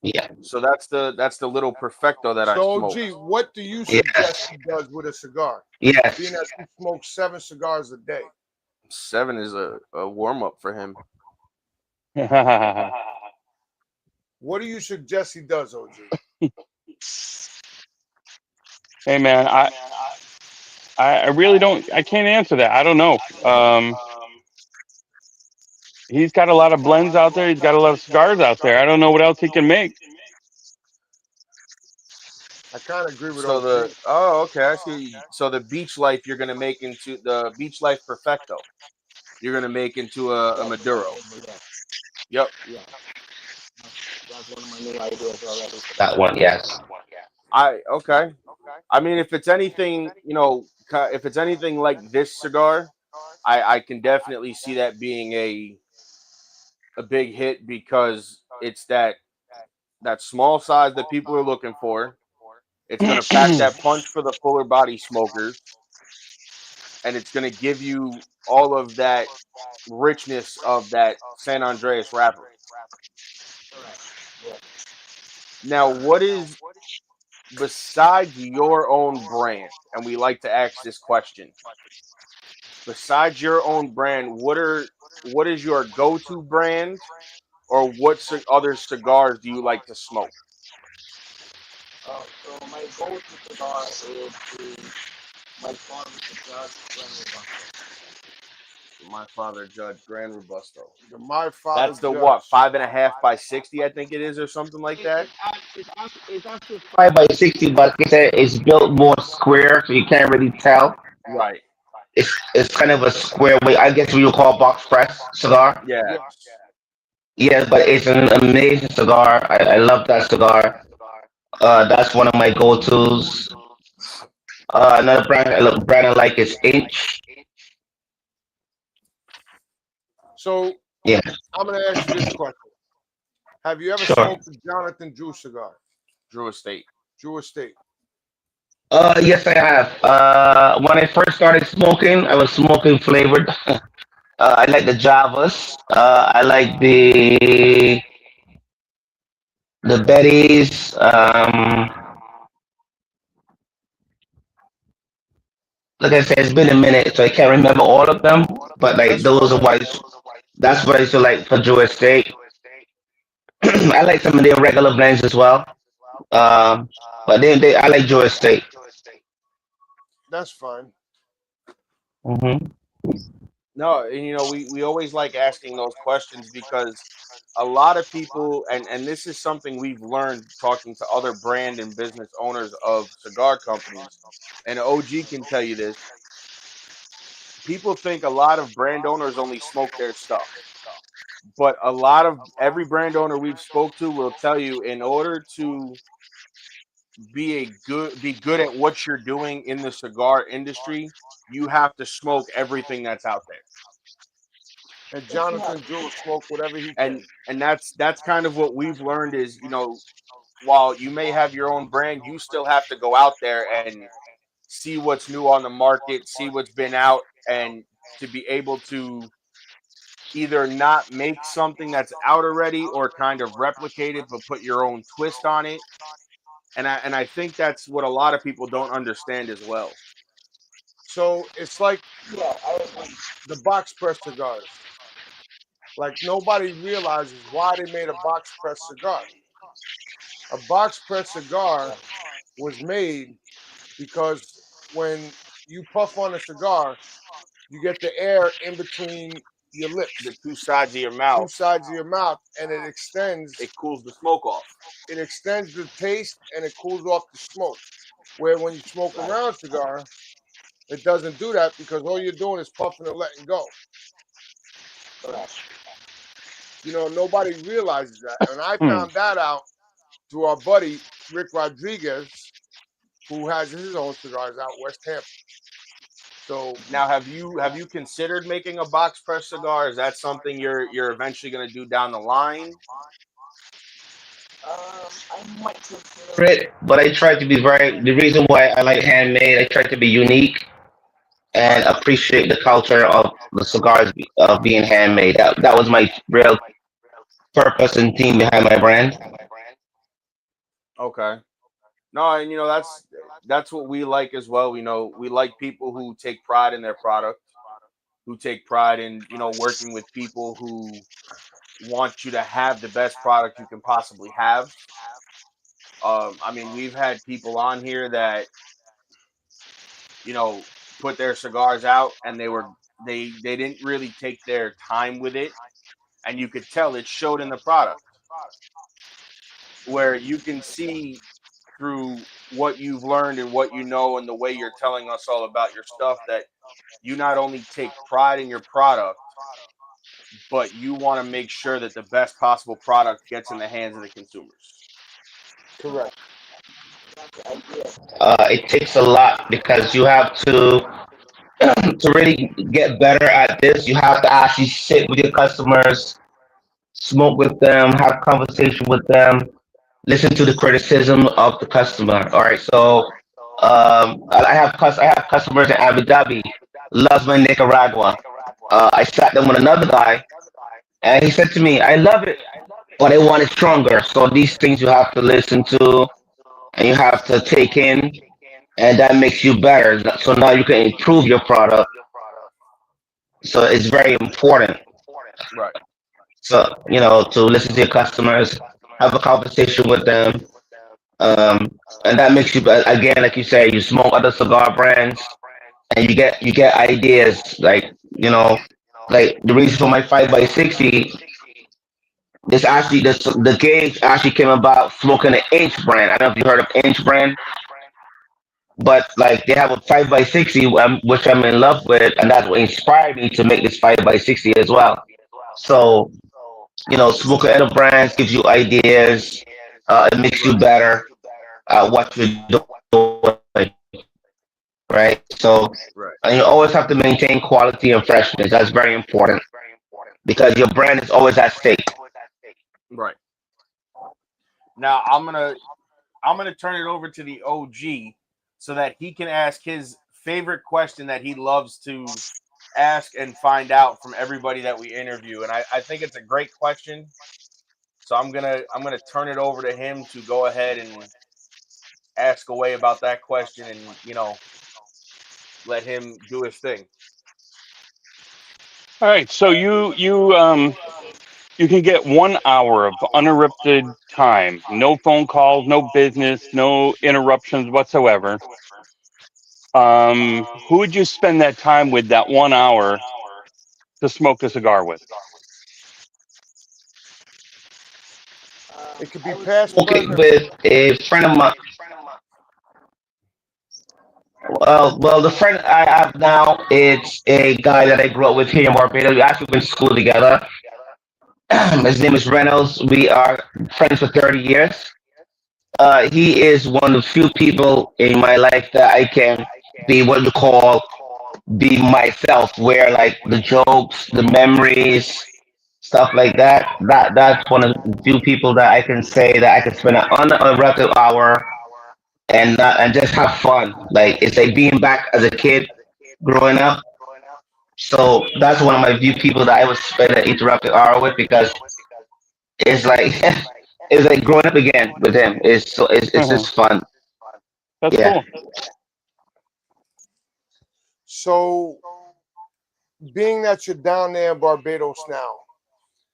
Yeah. So that's the little perfecto that I smoke. So, OG, what do you suggest he does with a cigar? Yes. Being that he smokes 7 cigars a day. 7 is a warm up for him. What do you suggest he does, OG? Hey man, I really don't. I can't answer that. I don't know. He's got a lot of blends out there. He's got a lot of cigars out there. I don't know what else he can make. I kind of agree with So OG. okay, I see. So the Beach Life you're gonna make into the Beach Life Perfecto. You're gonna make into a Maduro. Yep. Yeah. That's one of my new ideas already. That one, yes. Okay. I mean, if it's anything, you know, if it's anything like this cigar, I can definitely see that being a big hit because it's that small size that people are looking for. It's going to pack that punch for the fuller body smokers, and it's going to give you all of that richness of that San Andreas wrapper. Now, what is besides your own brand? And we like to ask this question. Besides your own brand, what is your go-to brand, or what other cigars do you like to smoke? So my go-to cigar is my father's cigar, Grand Robusto. My Father Judge Grand Robusto. My Father That's the Judge. what, 5.5 by 60, I think it is, or something like that. It's actually 5 by 60, but like I said, it's built more square, so you can't really tell. Right. It's kind of a square way. I guess we would call box press cigar. Yeah. Yeah, but it's an amazing cigar. I love that cigar. That's one of my go-tos. Another brand I like is Inch. So, yeah, I'm going to ask you this question. Have you ever Sure. smoked a Jonathan Drew cigar? Drew Estate. Drew Estate. Yes, I have. When I first started smoking, I was smoking flavored. I like the Javas. I like the Bettys. Like I said, it's been a minute, so I can't remember all of them. But like those are that's what I used to like for Drew Estate. I like some of their regular blends as well. But I like Drew Estate. That's fine. Mm-hmm. No, and you know, we always like asking those questions because a lot of people, and this is something we've learned talking to other brand and business owners of cigar companies, and OG can tell you this. People think a lot of brand owners only smoke their stuff, but every brand owner we've spoke to will tell you in order to be good at what you're doing in the cigar industry, you have to smoke everything that's out there. And Jonathan Drew will smoke whatever he can. And that's kind of what we've learned is, you know, while you may have your own brand, you still have to go out there and see what's new on the market, see what's been out, and to be able to either not make something that's out already or kind of replicate it, but put your own twist on it. And I think that's what a lot of people don't understand as well. So it's like the box press cigars. Like nobody realizes why they made a box press cigar. A box press cigar was made because when you puff on a cigar, you get the air in between your lips, The two sides of your two mouth, sides of your mouth, and it extends. it cools the smoke off. It extends the taste and it cools off the smoke. Where when you smoke a round cigar, it doesn't do that because all you're doing is puffing and letting go. You know, nobody realizes that. And I found that out through our buddy Rick Rodriguez, who has his own cigars out West Hampton. So now, have you considered making a box press cigar? Is that something you're eventually going to do down the line? But I try to be the reason why I like handmade, I try to be unique and appreciate the culture of the cigars of being handmade. That was my real purpose and theme behind my brand. Okay. No, and that's what we like as well. We like people who take pride in their product, who take pride in working with people who want you to have the best product you can possibly have. I mean, we've had people on here that put their cigars out and they didn't really take their time with it, and you could tell it showed in the product, where you can see through what you've learned and what you know and the way you're telling us all about your stuff that you not only take pride in your product, but you want to make sure that the best possible product gets in the hands of the consumers. correct. It takes a lot because you have to really get better at this. You have to actually sit with your customers, smoke with them, have conversation with them, listen to the criticism of the customer. All right, so I have customers in Abu Dhabi, loves my Nicaragua. I sat them with another guy, and he said to me, "I love it, but I want it stronger." So these things you have to listen to and you have to take in, and that makes you better. So now you can improve your product. So it's very important. Right. So to listen to your customers, have a conversation with them, um, and that makes you again, like you say, you smoke other cigar brands, and you get ideas. Like the reason for my 5x60, this actually the gauge actually came about smoking an Inch brand. I don't know if you heard of Inch brand, but like they have a 5x60, which I'm in love with, and that's what inspired me to make this 5x60 as well. So smoking other brands gives you ideas. It makes you better at what you're doing, right? So, Right. and you always have to maintain quality and freshness. That's very important because your brand is always at stake. Right. Now I'm gonna turn it over to the OG so that he can ask his favorite question that he loves to ask and find out from everybody that we interview. And I think it's a great question. So I'm gonna turn it over to him to go ahead and ask away about that question and let him do his thing. All right, so you can get 1 hour of uninterrupted time, no phone calls, no business, no interruptions whatsoever. Who would you spend that time with, that 1 hour to smoke a cigar with? It could be past, Okay, present. with a friend of mine. Well, the friend I have now, it's a guy that I grew up with here in Barbados. We actually went to school together. His name is Reynolds. We are friends for 30 years. He is one of the few people in my life that I can be what you call be myself, where like the jokes, the memories, stuff like that. That's one of the few people that I can say that I can spend an uninterrupted hour and just have fun. Like it's like being back as a kid growing up. So that's one of my few people that I would spend an interrupted hour with because it's like it's like growing up again with him. It's Mhm. just fun. That's Yeah. cool. So, being that you're down there in Barbados now,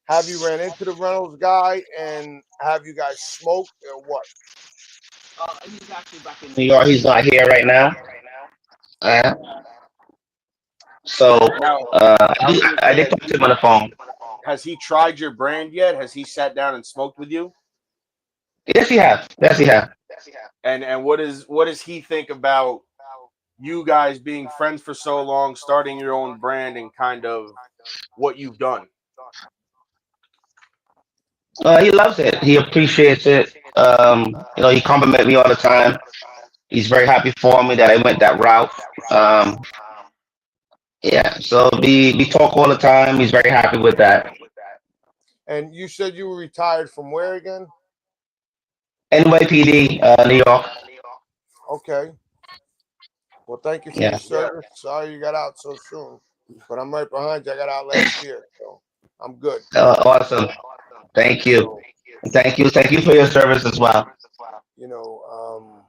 have you ran into the Reynolds guy and have you guys smoked or what? He's actually back in New York. He's not here right now. Uh, so Now, I did talk to him on the phone. has he tried your brand yet? Has he sat down and smoked with you? Yes, he has. Yes, he has. And what does he think about you guys being friends for so long, starting your own brand, and kind of what you've done? He loves it. He appreciates it. He compliments me all the time. He's very happy for me that I went that route. Um, yeah, so we talk all the time. He's very happy with that. And you said you were retired from where again? NYPD, New York. Okay. Well, thank you for Yeah. your service. Sorry you got out so soon, but I'm right behind you. I got out last year, so I'm good. Awesome. Thank you. Thank you. Thank you for your service as well. You know,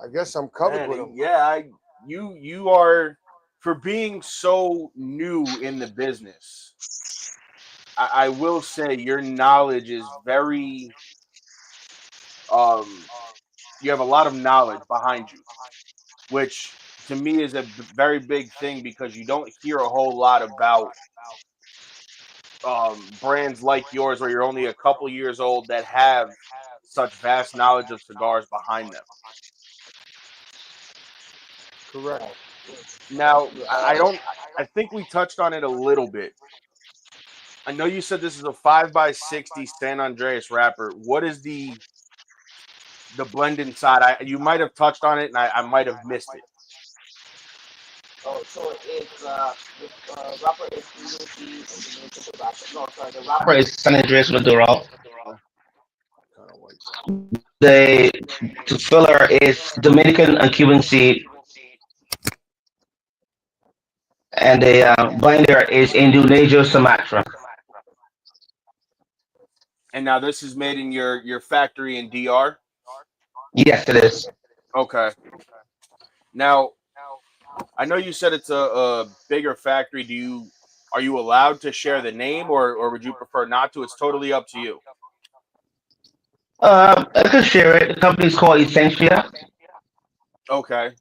I guess I'm covered with them. Yeah, you are, for being so new in the business. I will say your knowledge is very you have a lot of knowledge behind you, which to me is a very big thing, because you don't hear a whole lot about brands like yours, where you're only a couple years old, that have such vast knowledge of cigars behind them. Correct. Now, I think we touched on it a little bit. I know you said this is a 5x60 San Andreas wrapper. What is the blend inside? You might have touched on it, and I might have missed it. Oh, so it's the wrapper is the wrapper is San Andreas Maduro. The filler is Dominican and Cuban seed, and the binder is Indonesia Sumatra. And now this is made in your factory in DR? Yes, it is. Okay. Now, I know you said it's a bigger factory. Are you allowed to share the name, or would you prefer not to? It's totally up to you. I could share it. The company's called Essentia. Okay.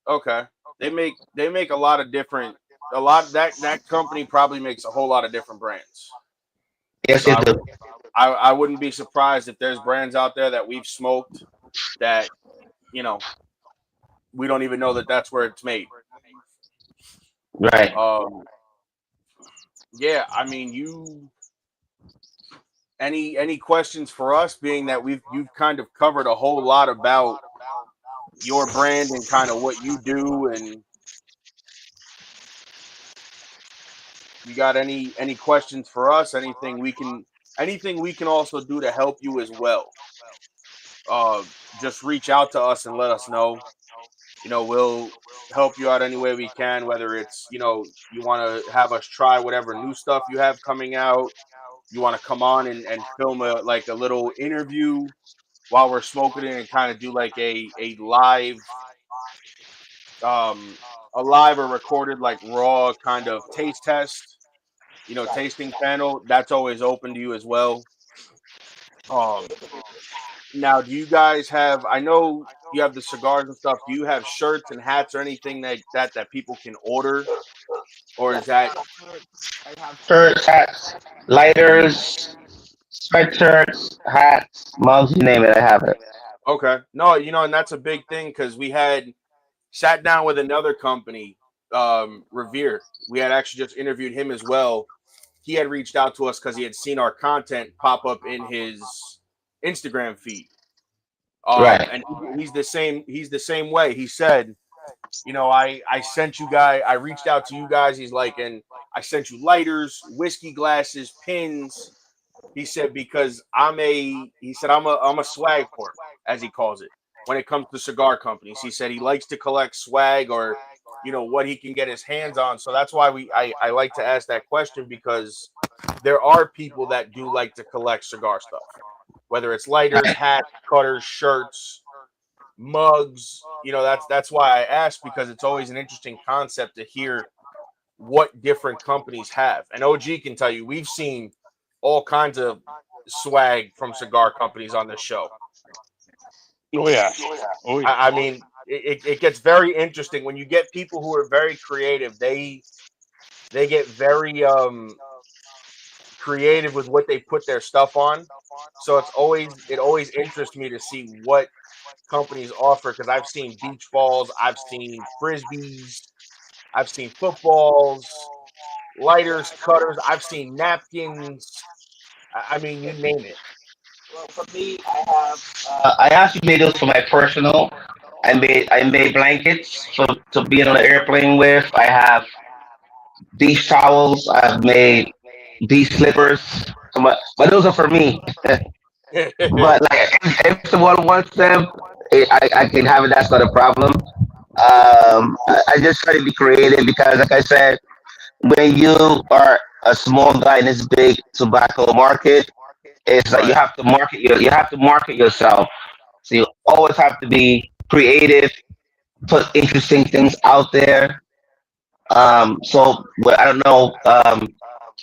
Okay. They make a lot of different. That company probably makes a whole lot of different brands. Yes, So they do. I wouldn't be surprised if there's brands out there that we've smoked that, we don't even know that that's where it's made. Right. Yeah, I mean, any questions for us, being that you've kind of covered a whole lot about your brand and kind of what you do, and you got any questions for us? Anything we can also do to help you as well? Just reach out to us and let us know. We'll help you out any way we can, whether it's, you want to have us try whatever new stuff you have coming out. You want to come on and film a little interview while we're smoking it, and kind of do like a live or recorded, like, raw kind of taste test, tasting panel. That's always open to you as well. Now, do you guys have, I know you have the cigars and stuff, do you have shirts and hats or anything like that people can order? Or is that Shirts, hats, lighters, sweatshirts, hats, mugs, you name it, I have it. okay? No, and that's a big thing, because we had sat down with another company, Revere. We had actually just interviewed him as well. He had reached out to us because he had seen our content pop up in his Instagram feed. Right. And he's the same way. He said, I sent you guys, I reached out to you guys. He's like, and I sent you lighters, whiskey glasses, pins. He said, because I'm a swag port, as he calls it, when it comes to cigar companies. He said he likes to collect swag, or what he can get his hands on. So that's why I like to ask that question, because there are people that do like to collect cigar stuff, whether it's lighters, hats, cutters, shirts, mugs. That's why I ask, because it's always an interesting concept to hear what different companies have. And OG can tell you, we've seen all kinds of swag from cigar companies on this show. Oh yeah. Oh yeah. I mean, it gets very interesting when you get people who are very creative. They get very creative with what they put their stuff on. So it always interests me to see what companies offer because I've seen beach balls, I've seen frisbees, I've seen footballs, lighters, cutters, I've seen napkins. I mean, you name it. Well, for me, I actually made those for my personal. I made blankets for to be on an airplane with. I have beach towels. I've made beach slippers. But those are for me. But like, if someone wants them, I can have it. That's not a problem. I just try to be creative because, like I said, when you are a small guy in this big tobacco market, it's like you Right. have to you have to market yourself. So you always have to be creative, put interesting things out there. I don't know.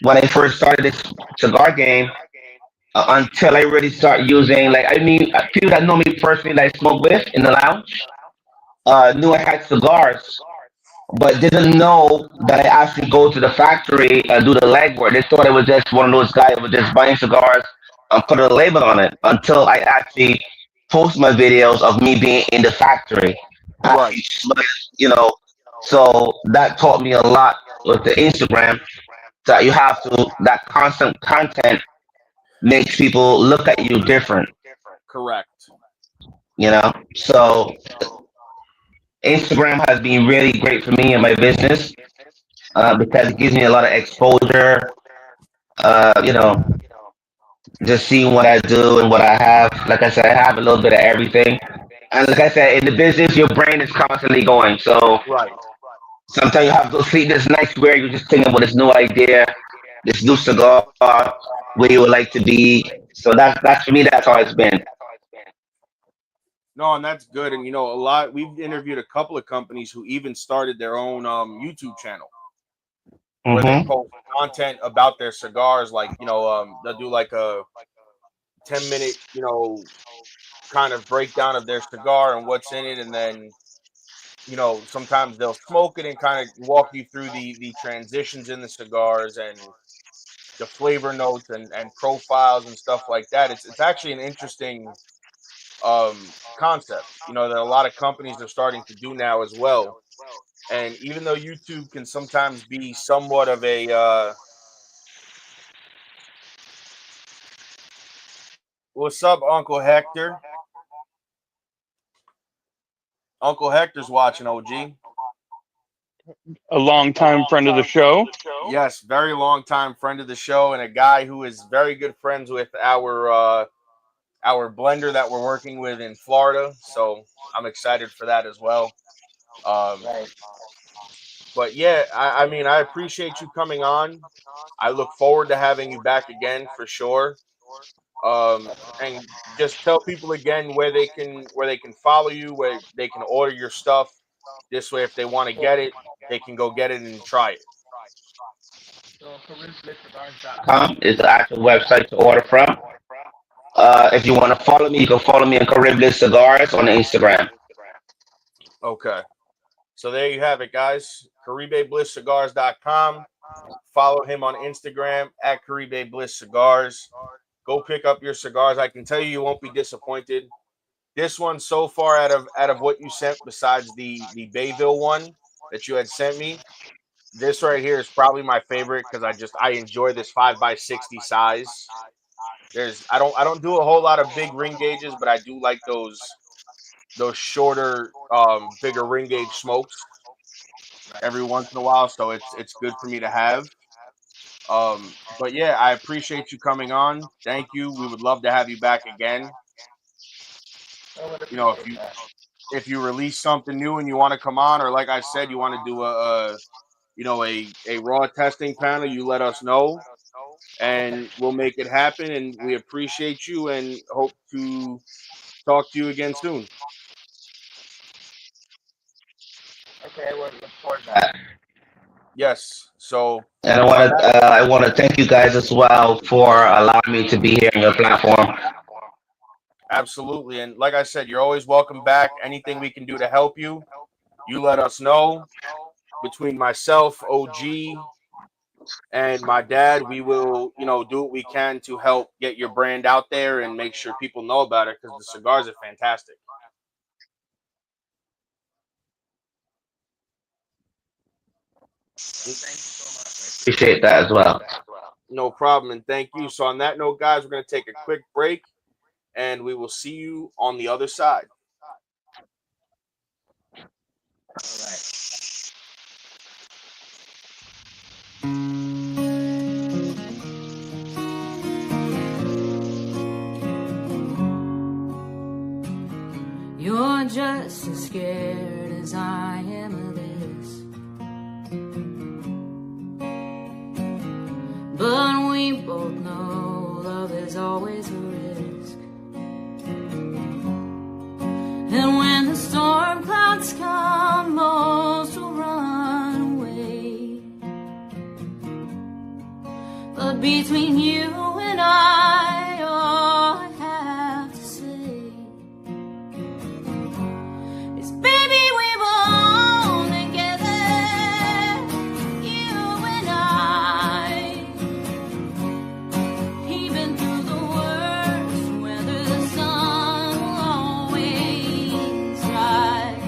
When I first started this cigar game, until I really start using, like, I mean, people that know me personally, that I smoke with in the lounge, knew I had cigars, but didn't know that I actually go to the factory and do the legwork. They thought it was just one of those guys who was just buying cigars and put a label on it until I actually post my videos of me being in the factory. Right. Actually, you know, so that taught me a lot with the Instagram that you have to, that constant content makes people look at you different, Correct. you know? So Instagram has been really great for me and my business because it gives me a lot of exposure. You know, just seeing what I do and what I have. Like I said, I have a little bit of everything. And like I said, in the business, your brain is constantly going. So Right. sometimes you have those sleepless nights where you're just thinking about this new idea, this new cigar, where you would like to be. So that's for me. That's how it's been. No, and that's good. And a lot we've interviewed a couple of companies who even started their own YouTube channel where they Hmm. post content about their cigars. Like, they'll do like a 10-minute, kind of breakdown of their cigar and what's in it, and then sometimes they'll smoke it and kind of walk you through the transitions in the cigars and the flavor notes and profiles and stuff like that. It's actually an interesting concept, that a lot of companies are starting to do now as well. And even though YouTube can sometimes be somewhat of a what's up, Uncle Hector? Uncle Hector's watching, OG. A longtime friend of the show. Yes, very long time friend of the show, and a guy who is very good friends with our blender that we're working with in Florida. So I'm excited for that as well. Um, but yeah, I mean, I appreciate you coming on. I look forward to having you back again for sure. And just tell people again where they can follow you, where they can order your stuff. This way, if they want to get it, they can go get it and try it. Is the actual website to order from. If you want to follow me, you can follow me on Caribe Cigars on Instagram. Okay. So there you have it, guys. CaribeBlissCigars.com. Follow him on Instagram at Caribe Bliss Cigars. Go pick up your cigars. I can tell you, you won't be disappointed. This one so far out of what you sent, besides the Bayville one that you had sent me, this right here is probably my favorite because I enjoy this 5x60 size. I don't do a whole lot of big ring gauges, but I do like those shorter, bigger ring gauge smokes every once in a while. So it's good for me to have. But yeah, I appreciate you coming on. Thank you. We would love to have you back again. If you release something new and you want to come on, or like I said, you want to do a raw testing panel, you let us know and we'll make it happen. And we appreciate you and hope to talk to you again soon. Okay, I want to look forward to that. Yes. So And I want to thank you guys as well for allowing me to be here on your platform. Absolutely. And like I said, you're always welcome back. Anything we can do to help you, you let us know. Between myself, OG, and my dad, we will, do what we can to help get your brand out there and make sure people know about it, because the cigars are fantastic. Appreciate that as well. No problem, and thank you. So on that note, guys, we're going to take a quick break, and we will see you on the other side. You're just as scared as I am of this, but we both know love is always a risk. And when the storm clouds come, most will run away. But between you and I, all I have to say is, baby, we belong together, you and I. Even through the worst weather, the sun will always rise.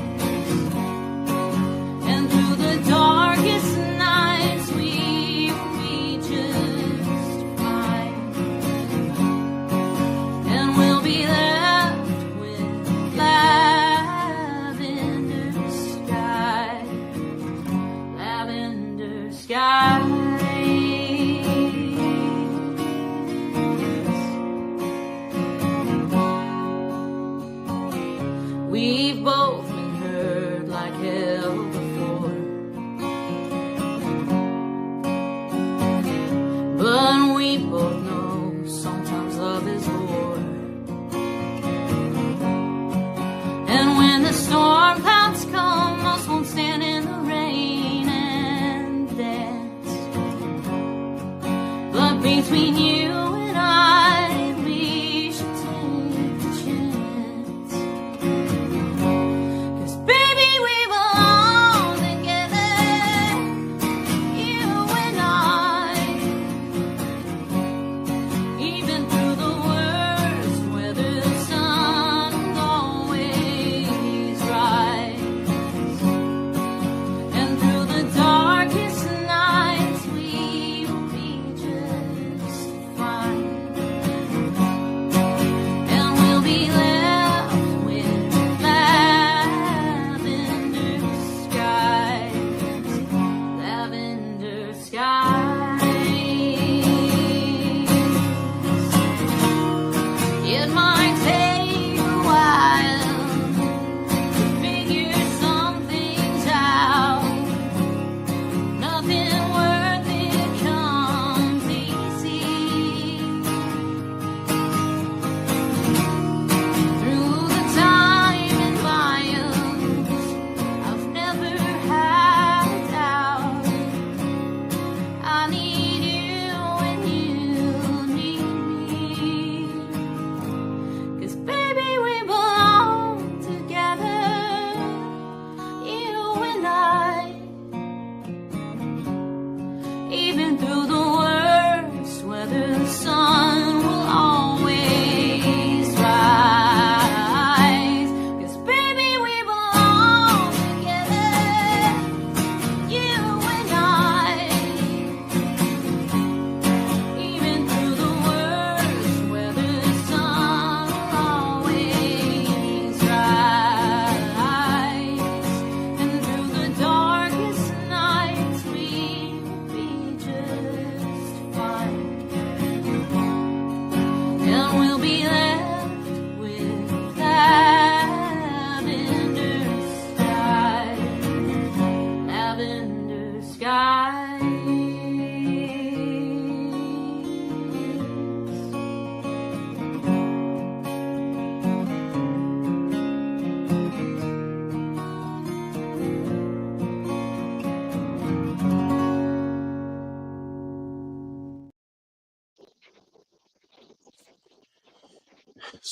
And through the darkest nights, we will be just fine. And we'll be left with lavender sky, lavender skies. We've both been hurt like hell before, but we both know sometimes love is war. And when the storm clouds come, most won't stand in the rain and dance. But between you and I, we should take a chance. 'Cause baby, we belong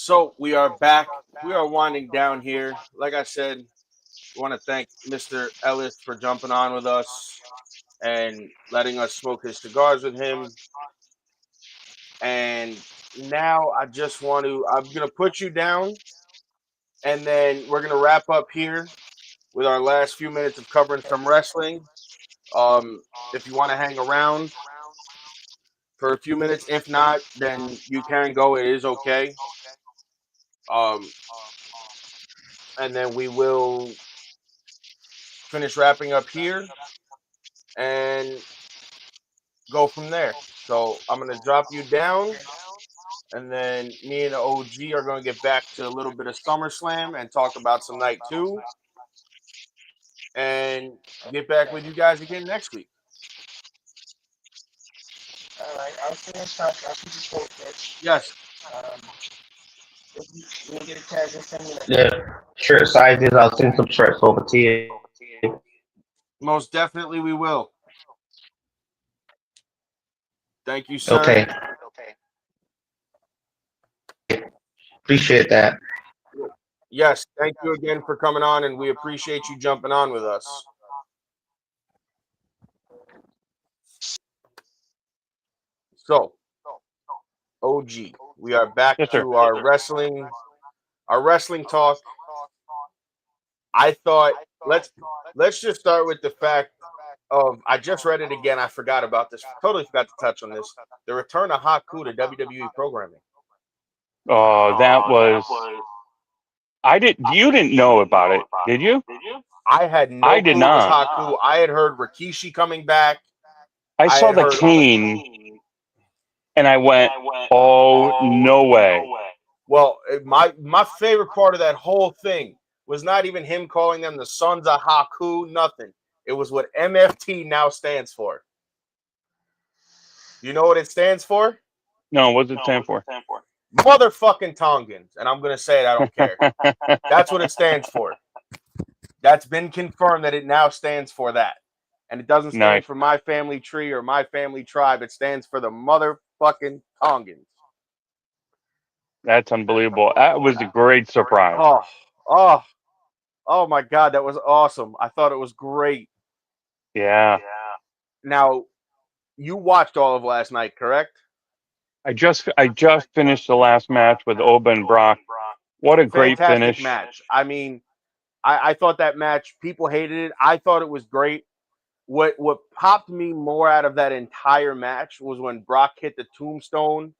So we are back. We are winding down here. Like I said, we want to thank Mr. Ellis for jumping on with us and letting us smoke his cigars with him. And now I'm going to put you down, and then we're going to wrap up here with our last few minutes of covering some wrestling. If you want to hang around for a few minutes, if not, then you can go. It is okay. And then we will finish wrapping up here and go from there. So I'm going to drop you down, and then me and the OG are going to get back to a little bit of SummerSlam and talk about some night 2 and get back with you guys again next week. All right, I'll stay in touch. I'll keep you posted. Yes. If you get a chance, just send me The shirt sizes, I'll send some shirts over to you. Most definitely we will. Thank you, sir. Okay. Appreciate that. Yes, thank you again for coming on, and we appreciate you jumping on with us. So, OG, we are back to our wrestling talk. I thought let's just start with the fact of, I just read it again. I forgot about this. Totally forgot to touch on this. The return of Haku to WWE programming. Oh, that was. You didn't know about it, did you? I had no I did clue it was not. Haku. I had heard Rikishi coming back. I saw the cane, and I went, "Oh, no way!" Well, my favorite part of that whole thing was not even him calling them the Sons of Haku. Nothing. It was what MFT now stands for. You know what it stands for? No, what does it stand for? Motherfucking Tongans. And I'm going to say it, I don't care. That's what it stands for. That's been confirmed that it now stands for that. And it doesn't stand for my family tree or my family tribe. It stands for the motherfucking Tongans. That's unbelievable. That was a great surprise. Oh my God, that was awesome. I thought it was great. Yeah. Now, you watched all of last night, correct? I just finished the last match with Oba and Brock. What a great Fantastic finish. match. I mean, I thought that match, people hated it. I thought it was great. What popped me more out of that entire match was when Brock hit the tombstone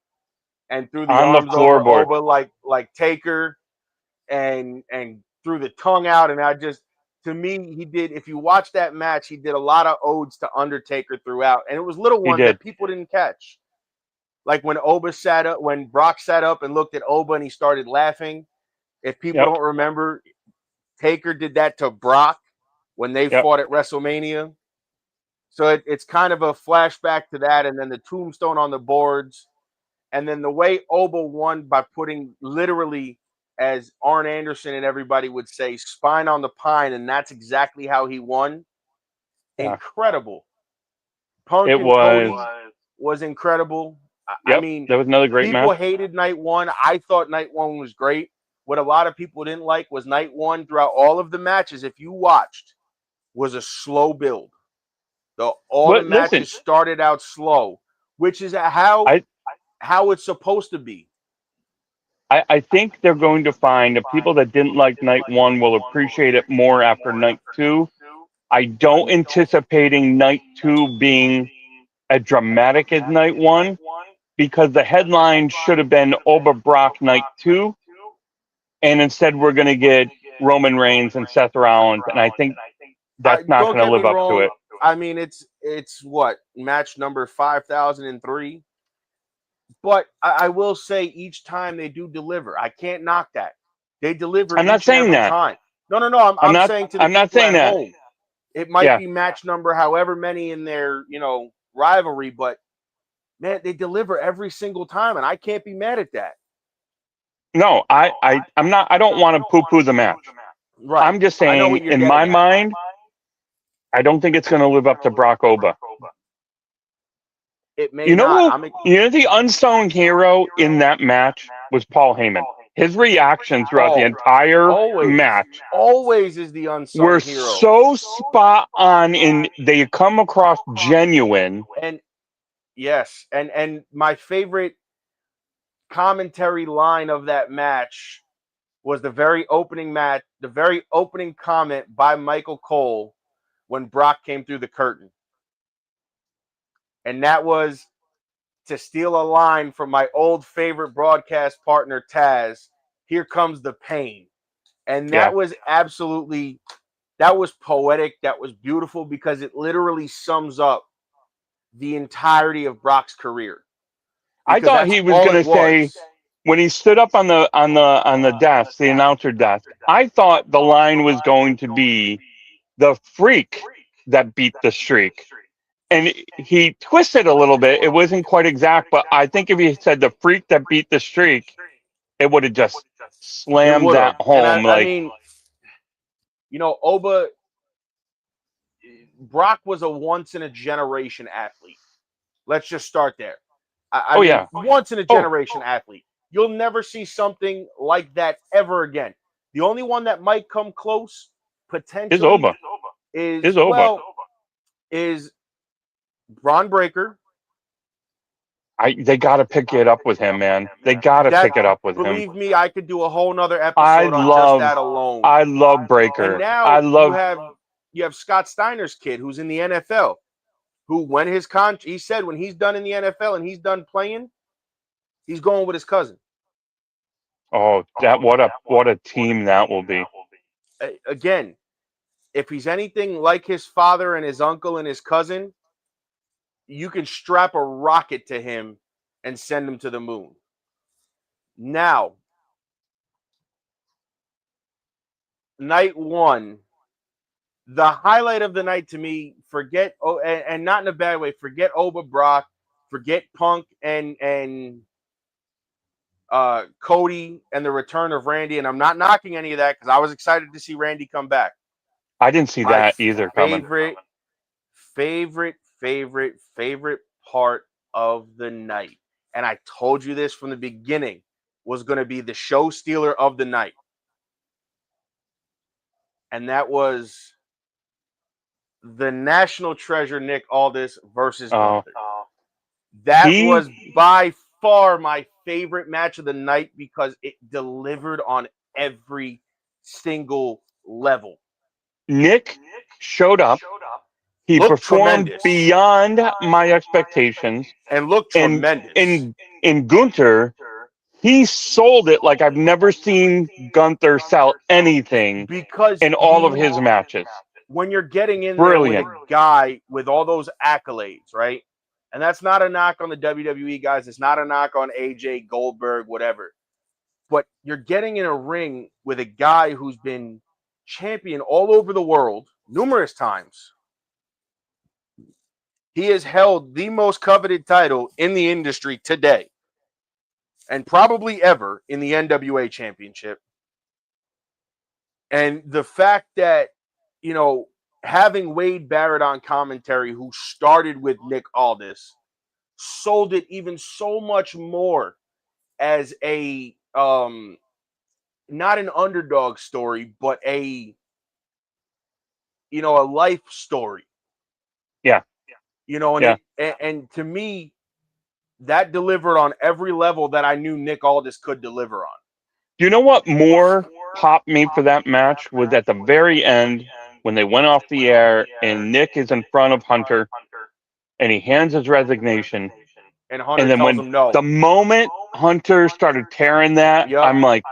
and threw the On arms the floorboard. over like Taker and threw the tongue out. And to me, he did, if you watch that match, he did a lot of odes to Undertaker throughout. And it was little ones that people didn't catch. Like when Brock sat up and looked at Oba and he started laughing. If people don't remember, Taker did that to Brock when they fought at WrestleMania. So it's kind of a flashback to that. And then the tombstone on the boards. And then the way Oba won by putting literally, as Arn Anderson and everybody would say, spine on the pine. And that's exactly how he won. Yeah. Incredible. Punk and Cody was incredible. I mean, that was another great people match. hated night 1. I thought night 1 was great. What a lot of people didn't like was night 1 throughout all of the matches, if you watched, was a slow build. The matches started out slow, which is how it's supposed to be. I think they're going to find that people that didn't like night 1 will appreciate it more after night 2. I don't anticipating night 2 being as dramatic as night 1, because the headline should have been Oba Brock night 2, and instead we're going to get Roman Reigns and Seth Rollins, and I think that's not going to live up to it. I mean, it's what, match number 5003. But I will say, each time they do deliver. I can't knock that. They deliver. I'm not saying that. Time. No. I'm saying to the people at home. It might be match number however many in their rivalry, but man, they deliver every single time, and I can't be mad at that. No, I'm not. I don't want to poo-poo the match. Right. I'm just saying, in my mind, I don't think it's going to live up to Brock Oba. It may not. The unsung hero in that match was Paul Heyman. His reaction throughout the entire match always is the unsung were hero. so spot on, and they come across genuine. And yes, and my favorite commentary line of that match was the very opening comment by Michael Cole when Brock came through the curtain. And that was, to steal a line from my old favorite broadcast partner, Taz, "Here comes the pain." And that was absolutely, that was poetic. That was beautiful because it literally sums up the entirety of Brock's career. I thought he was going to say, when he stood up on the desk, the announcer desk, I thought the line was going to be the freak that beat the streak. And he twisted a little bit. It wasn't quite exact, but I think if he said the freak that beat the streak, it would have just slammed that home. I mean, you know, Brock was a once in a generation athlete. Let's just start there. I mean, once in a generation athlete. You'll never see something like that ever again. The only one that might come close potentially is Braun Breaker. They got to pick it up with him, man. They got to pick it up with him. Believe me, I could do a whole nother episode on just that alone. I love Breaker. And now you have Scott Steiner's kid who's in the NFL, who when he said when he's done in the NFL and he's done playing, he's going with his cousin. Oh, what a team that will be. Again, if he's anything like his father and his uncle and his cousin, you can strap a rocket to him and send him to the moon. Now, night one, the highlight of the night to me, and not in a bad way, forget Oba Brock, forget Punk and Cody and the return of Randy. And I'm not knocking any of that because I was excited to see Randy come back. I didn't see that either coming. Favorite part of the night, and I told you this from the beginning, was going to be the show stealer of the night. And that was the national treasure Nick Aldis versus Gunther. That was by far my favorite match of the night because it delivered on every single level. Nick showed up. He performed beyond my expectations. And looked tremendous. In Gunther, he sold it like I've never seen Gunther sell anything in all of his matches. When you're getting in there with a guy with all those accolades, right? And that's not a knock on the WWE guys. It's not a knock on AJ, Goldberg, whatever. But you're getting in a ring with a guy who's been champion all over the world numerous times. He has held the most coveted title in the industry today and probably ever in the NWA Championship. And the fact that, you know, having Wade Barrett on commentary, who started with Nick Aldis, sold it even so much more as a not an underdog story, but a life story. Yeah. You know, and to me, that delivered on every level that I knew Nick Aldis could deliver on. You know what more popped me for that match was at the very end when they went off the air and Nick is in front of Hunter and he hands his resignation. And Hunter then tells him no. The moment Hunter started tearing that, I'm like,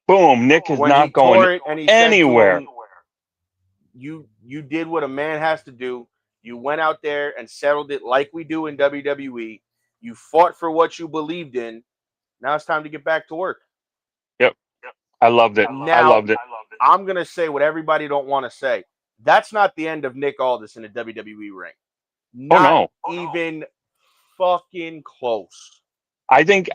boom, Nick is not going anywhere. You did what a man has to do. You went out there and settled it like we do in WWE. You fought for what you believed in. Now it's time to get back to work. Yep. I loved it. I loved it. I'm going to say what everybody don't want to say. That's not the end of Nick Aldis in a WWE ring. Not even fucking close. I think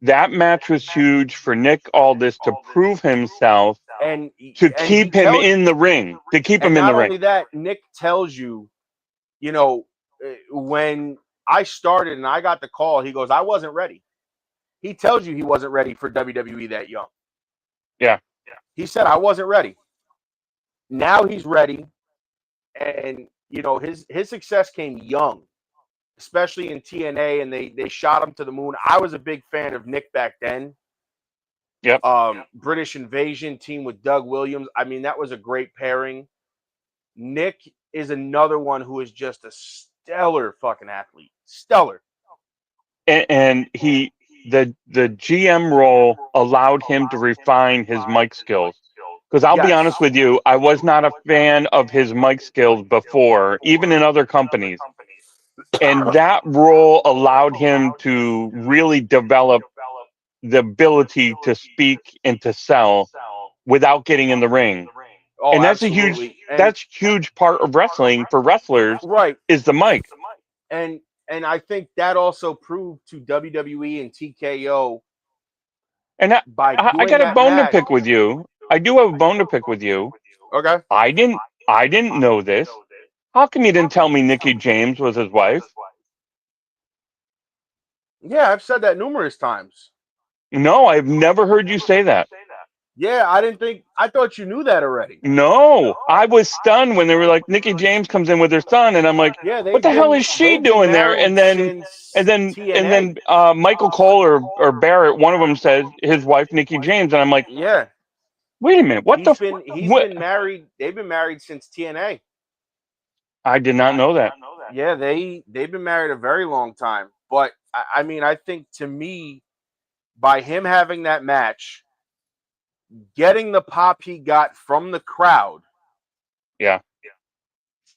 that match was huge for Nick Aldis to prove himself and keep him in the ring. To keep him in the ring. Not only that, Nick tells you, you know, when I started and I got the call, he goes, I wasn't ready. He tells you he wasn't ready for WWE that young. Yeah. He said, I wasn't ready. Now he's ready. And, you know, his success came young, especially in TNA, and they shot him to the moon. I was a big fan of Nick back then. Yep. British Invasion team with Doug Williams. I mean, that was a great pairing. Nick is another one who is just a stellar fucking athlete. Stellar. And the GM role allowed him to refine his mic skills. Because I'll be honest with you, I was not a fan of his mic skills before, even in other companies. And that role allowed him to really develop the ability to speak and to sell without getting in the ring. Oh, and that's absolutely. that's huge part of wrestling for wrestlers, right? Is the mic. And I think that also proved to WWE and TKO. And by I got a bone to pick with you. I do have a bone to pick with you. Okay. I didn't know this. How come you didn't tell me Nikki James was his wife? Yeah, I've said that numerous times. No, I've never heard you say that. Yeah, I thought you knew that already. No, I was stunned when they were like, Nikki James comes in with her son, and I'm like, yeah, what the hell is she doing there? And then Michael Cole or Barrett, one of them says his wife Nikki James, and I'm like, yeah. Wait a minute, He's been married. They've been married since TNA. I did not know that. Yeah, they've been married a very long time. But I mean, I think to me, by him having that match, getting the pop he got from the crowd,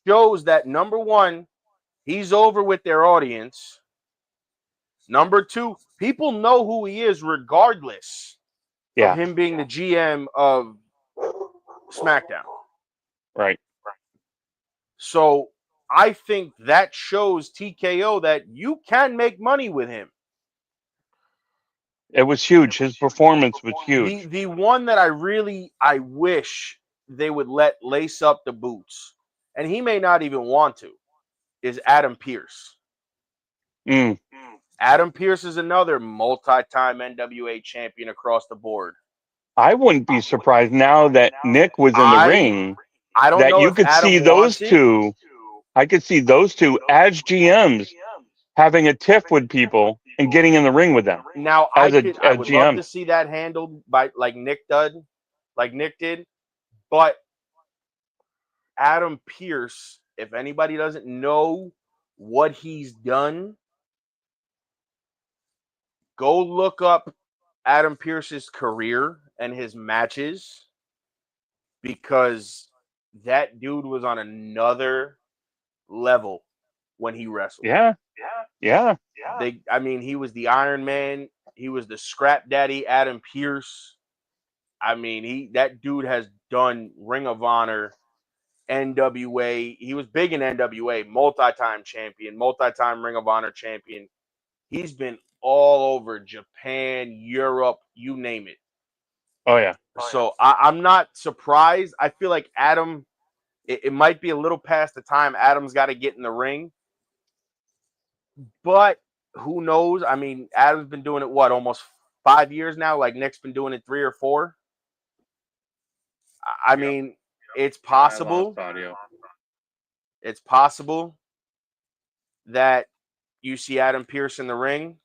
shows that number one, he's over with their audience. Number two, people know who he is regardless of him being the GM of SmackDown. Right. So I think that shows TKO that you can make money with him. It was huge. His performance was huge. The one that I wish they would let lace up the boots, and he may not even want to, is Adam Pearce. Adam Pearce is another multi-time NWA champion across the board. I wouldn't be surprised now that Nick was in the ring. I don't that know you if could Adam see those wants it. two. I could see those two as GMs having a tiff with people and getting in the ring with them. Now I would GM. love to see that handled by like Nick did, but Adam Pearce, if anybody doesn't know what he's done, go look up Adam Pearce's career and his matches, because that dude was on another level when he wrestled. Yeah. I mean, he was the Iron Man. He was the Scrap Daddy, Adam Pearce. I mean, that dude has done Ring of Honor, NWA. He was big in NWA, multi-time champion, multi-time Ring of Honor champion. He's been all over Japan, Europe, you name it. Oh, yeah. So I'm not surprised. I feel like Adam, it might be a little past the time Adam's got to get in the ring. But who knows? I mean, Adam's been doing it, almost 5 years now? Like Nick's been doing it 3 or 4? I mean, it's possible. It's possible that you see Adam Pearce in the ring.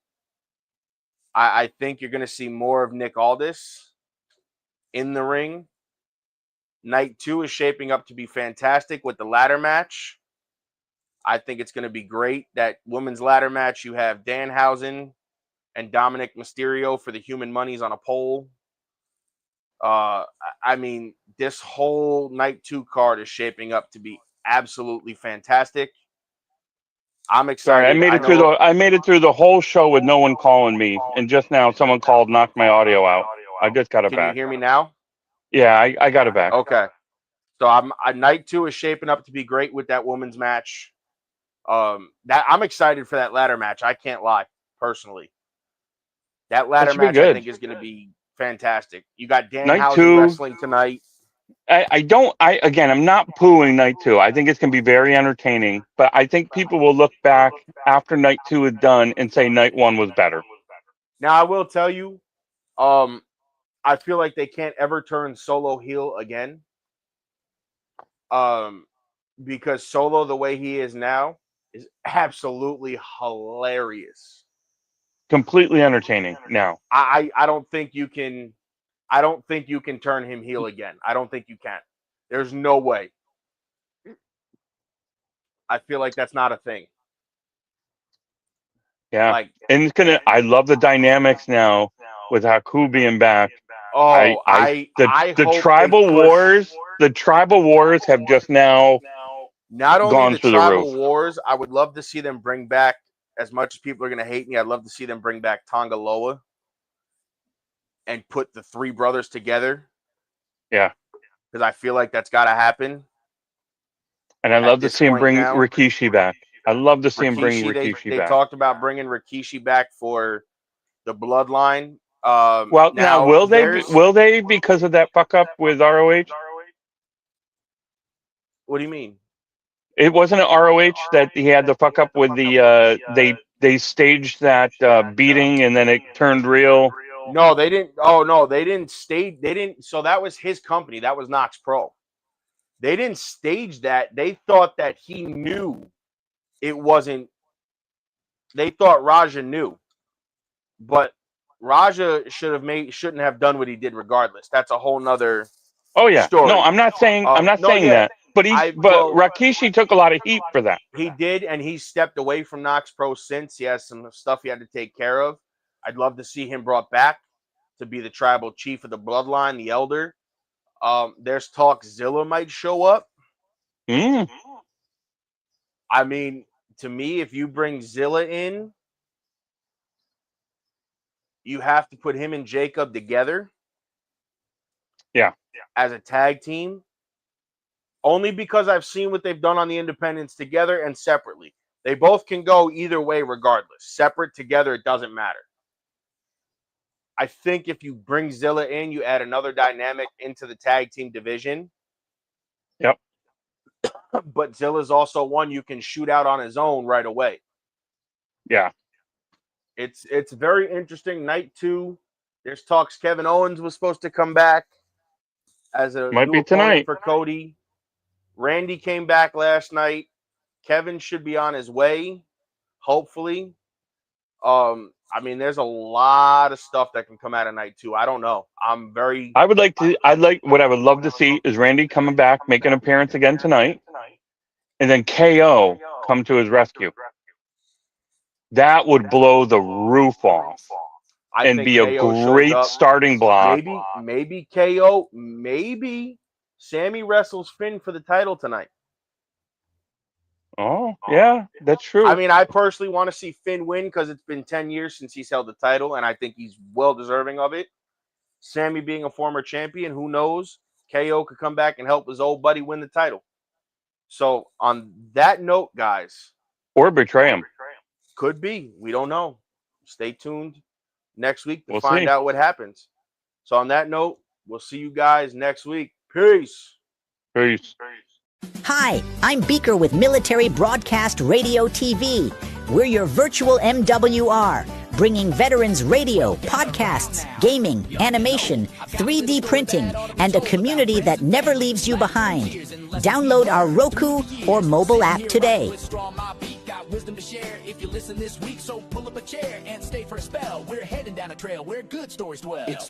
I think you're going to see more of Nick Aldis in the ring. Night 2 is shaping up to be fantastic with the ladder match. I think it's going to be great. That women's ladder match, you have Danhausen and Dominic Mysterio for the Human Monies on a pole. I mean, this whole Night 2 card is shaping up to be absolutely fantastic. I'm excited. Sorry, I made it through the whole show with no one calling me, and just now someone called, knocked my audio out. I just got it back. Can you hear me now? Yeah, I got it back. Okay. So Night 2 is shaping up to be great with that women's match. That I'm excited for that ladder match. I can't lie, personally. That ladder match I think is going to be fantastic. You got Danhausen wrestling tonight. I'm not pooing Night 2. I think it's going to be very entertaining, but I think people will look back after Night 2 is done and say Night 1 was better. Now, I will tell you, I feel like they can't ever turn Solo heel again. Because Solo, the way he is now, is absolutely hilarious. Completely entertaining now. I don't think you can turn him heel again. I don't think you can. There's no way. I feel like that's not a thing. Yeah. Like, and it's gonna I love the dynamics now with Haku being back. Oh, the tribal wars have just now not only gone the through the tribal roof. wars, I would love to see them bring back, as much as people are going to hate me, I'd love to see them bring back Tongaloa and put the three brothers together. Yeah. Because I feel like that's got to happen. And I love to this see him point bring now. Rikishi back. I love to see him bring Rikishi They back. talked about bringing Rikishi back for the bloodline. Well, now will they because of that fuck up with ROH? What do you mean? It wasn't an ROH that he had the fuck up with the they staged that beating and then it turned real. No, they didn't. Oh no, they didn't stage. They didn't. So that was his company. That was Knox Pro. They didn't stage that. They thought that he knew it wasn't. They thought Raja knew, but Raja shouldn't have done what he did regardless. That's a whole nother. Oh yeah. Story. No, I'm not saying that. But Rikishi took a lot of heat for that. He did, and he stepped away from Knox Pro since. He has some stuff he had to take care of. I'd love to see him brought back to be the tribal chief of the bloodline, the elder. There's talk Zilla might show up. I mean, to me, if you bring Zilla in, you have to put him and Jacob together. Yeah. As a tag team. Only because I've seen what they've done on the independents together and separately. They both can go either way regardless. Separate, together, it doesn't matter. I think if you bring Zilla in, you add another dynamic into the tag team division. Yep. But Zilla's also one you can shoot out on his own right away. Yeah. It's very interesting. Night 2, there's talks Kevin Owens was supposed to come back as a might new be opponent tonight for Cody. Randy came back last night. Kevin should be on his way, hopefully. I mean, there's a lot of stuff that can come out of night 2. I don't know. What I would love to see is Randy coming back, make an appearance again tonight, and then KO come to his rescue. That would blow the roof off and be a great starting block. Maybe KO, maybe Sammy wrestles Finn for the title tonight. Oh, yeah, that's true. I mean, I personally want to see Finn win because it's been 10 years since he's held the title, and I think he's well deserving of it. Sammy being a former champion, who knows? KO could come back and help his old buddy win the title. So, on that note, guys. Or betray him. Could be. We don't know. Stay tuned next week to find out what happens. So, on that note, we'll see you guys next week. Peace. Peace. Hi, I'm Beaker with Military Broadcast Radio TV. We're your virtual MWR, bringing veterans radio, podcasts, gaming, animation, 3D printing, and a community that never leaves you behind. Download our Roku or mobile app today. Wisdom to share if you listen this week, so pull up a chair and stay for a spell. We're heading down a trail where good stories dwell. It's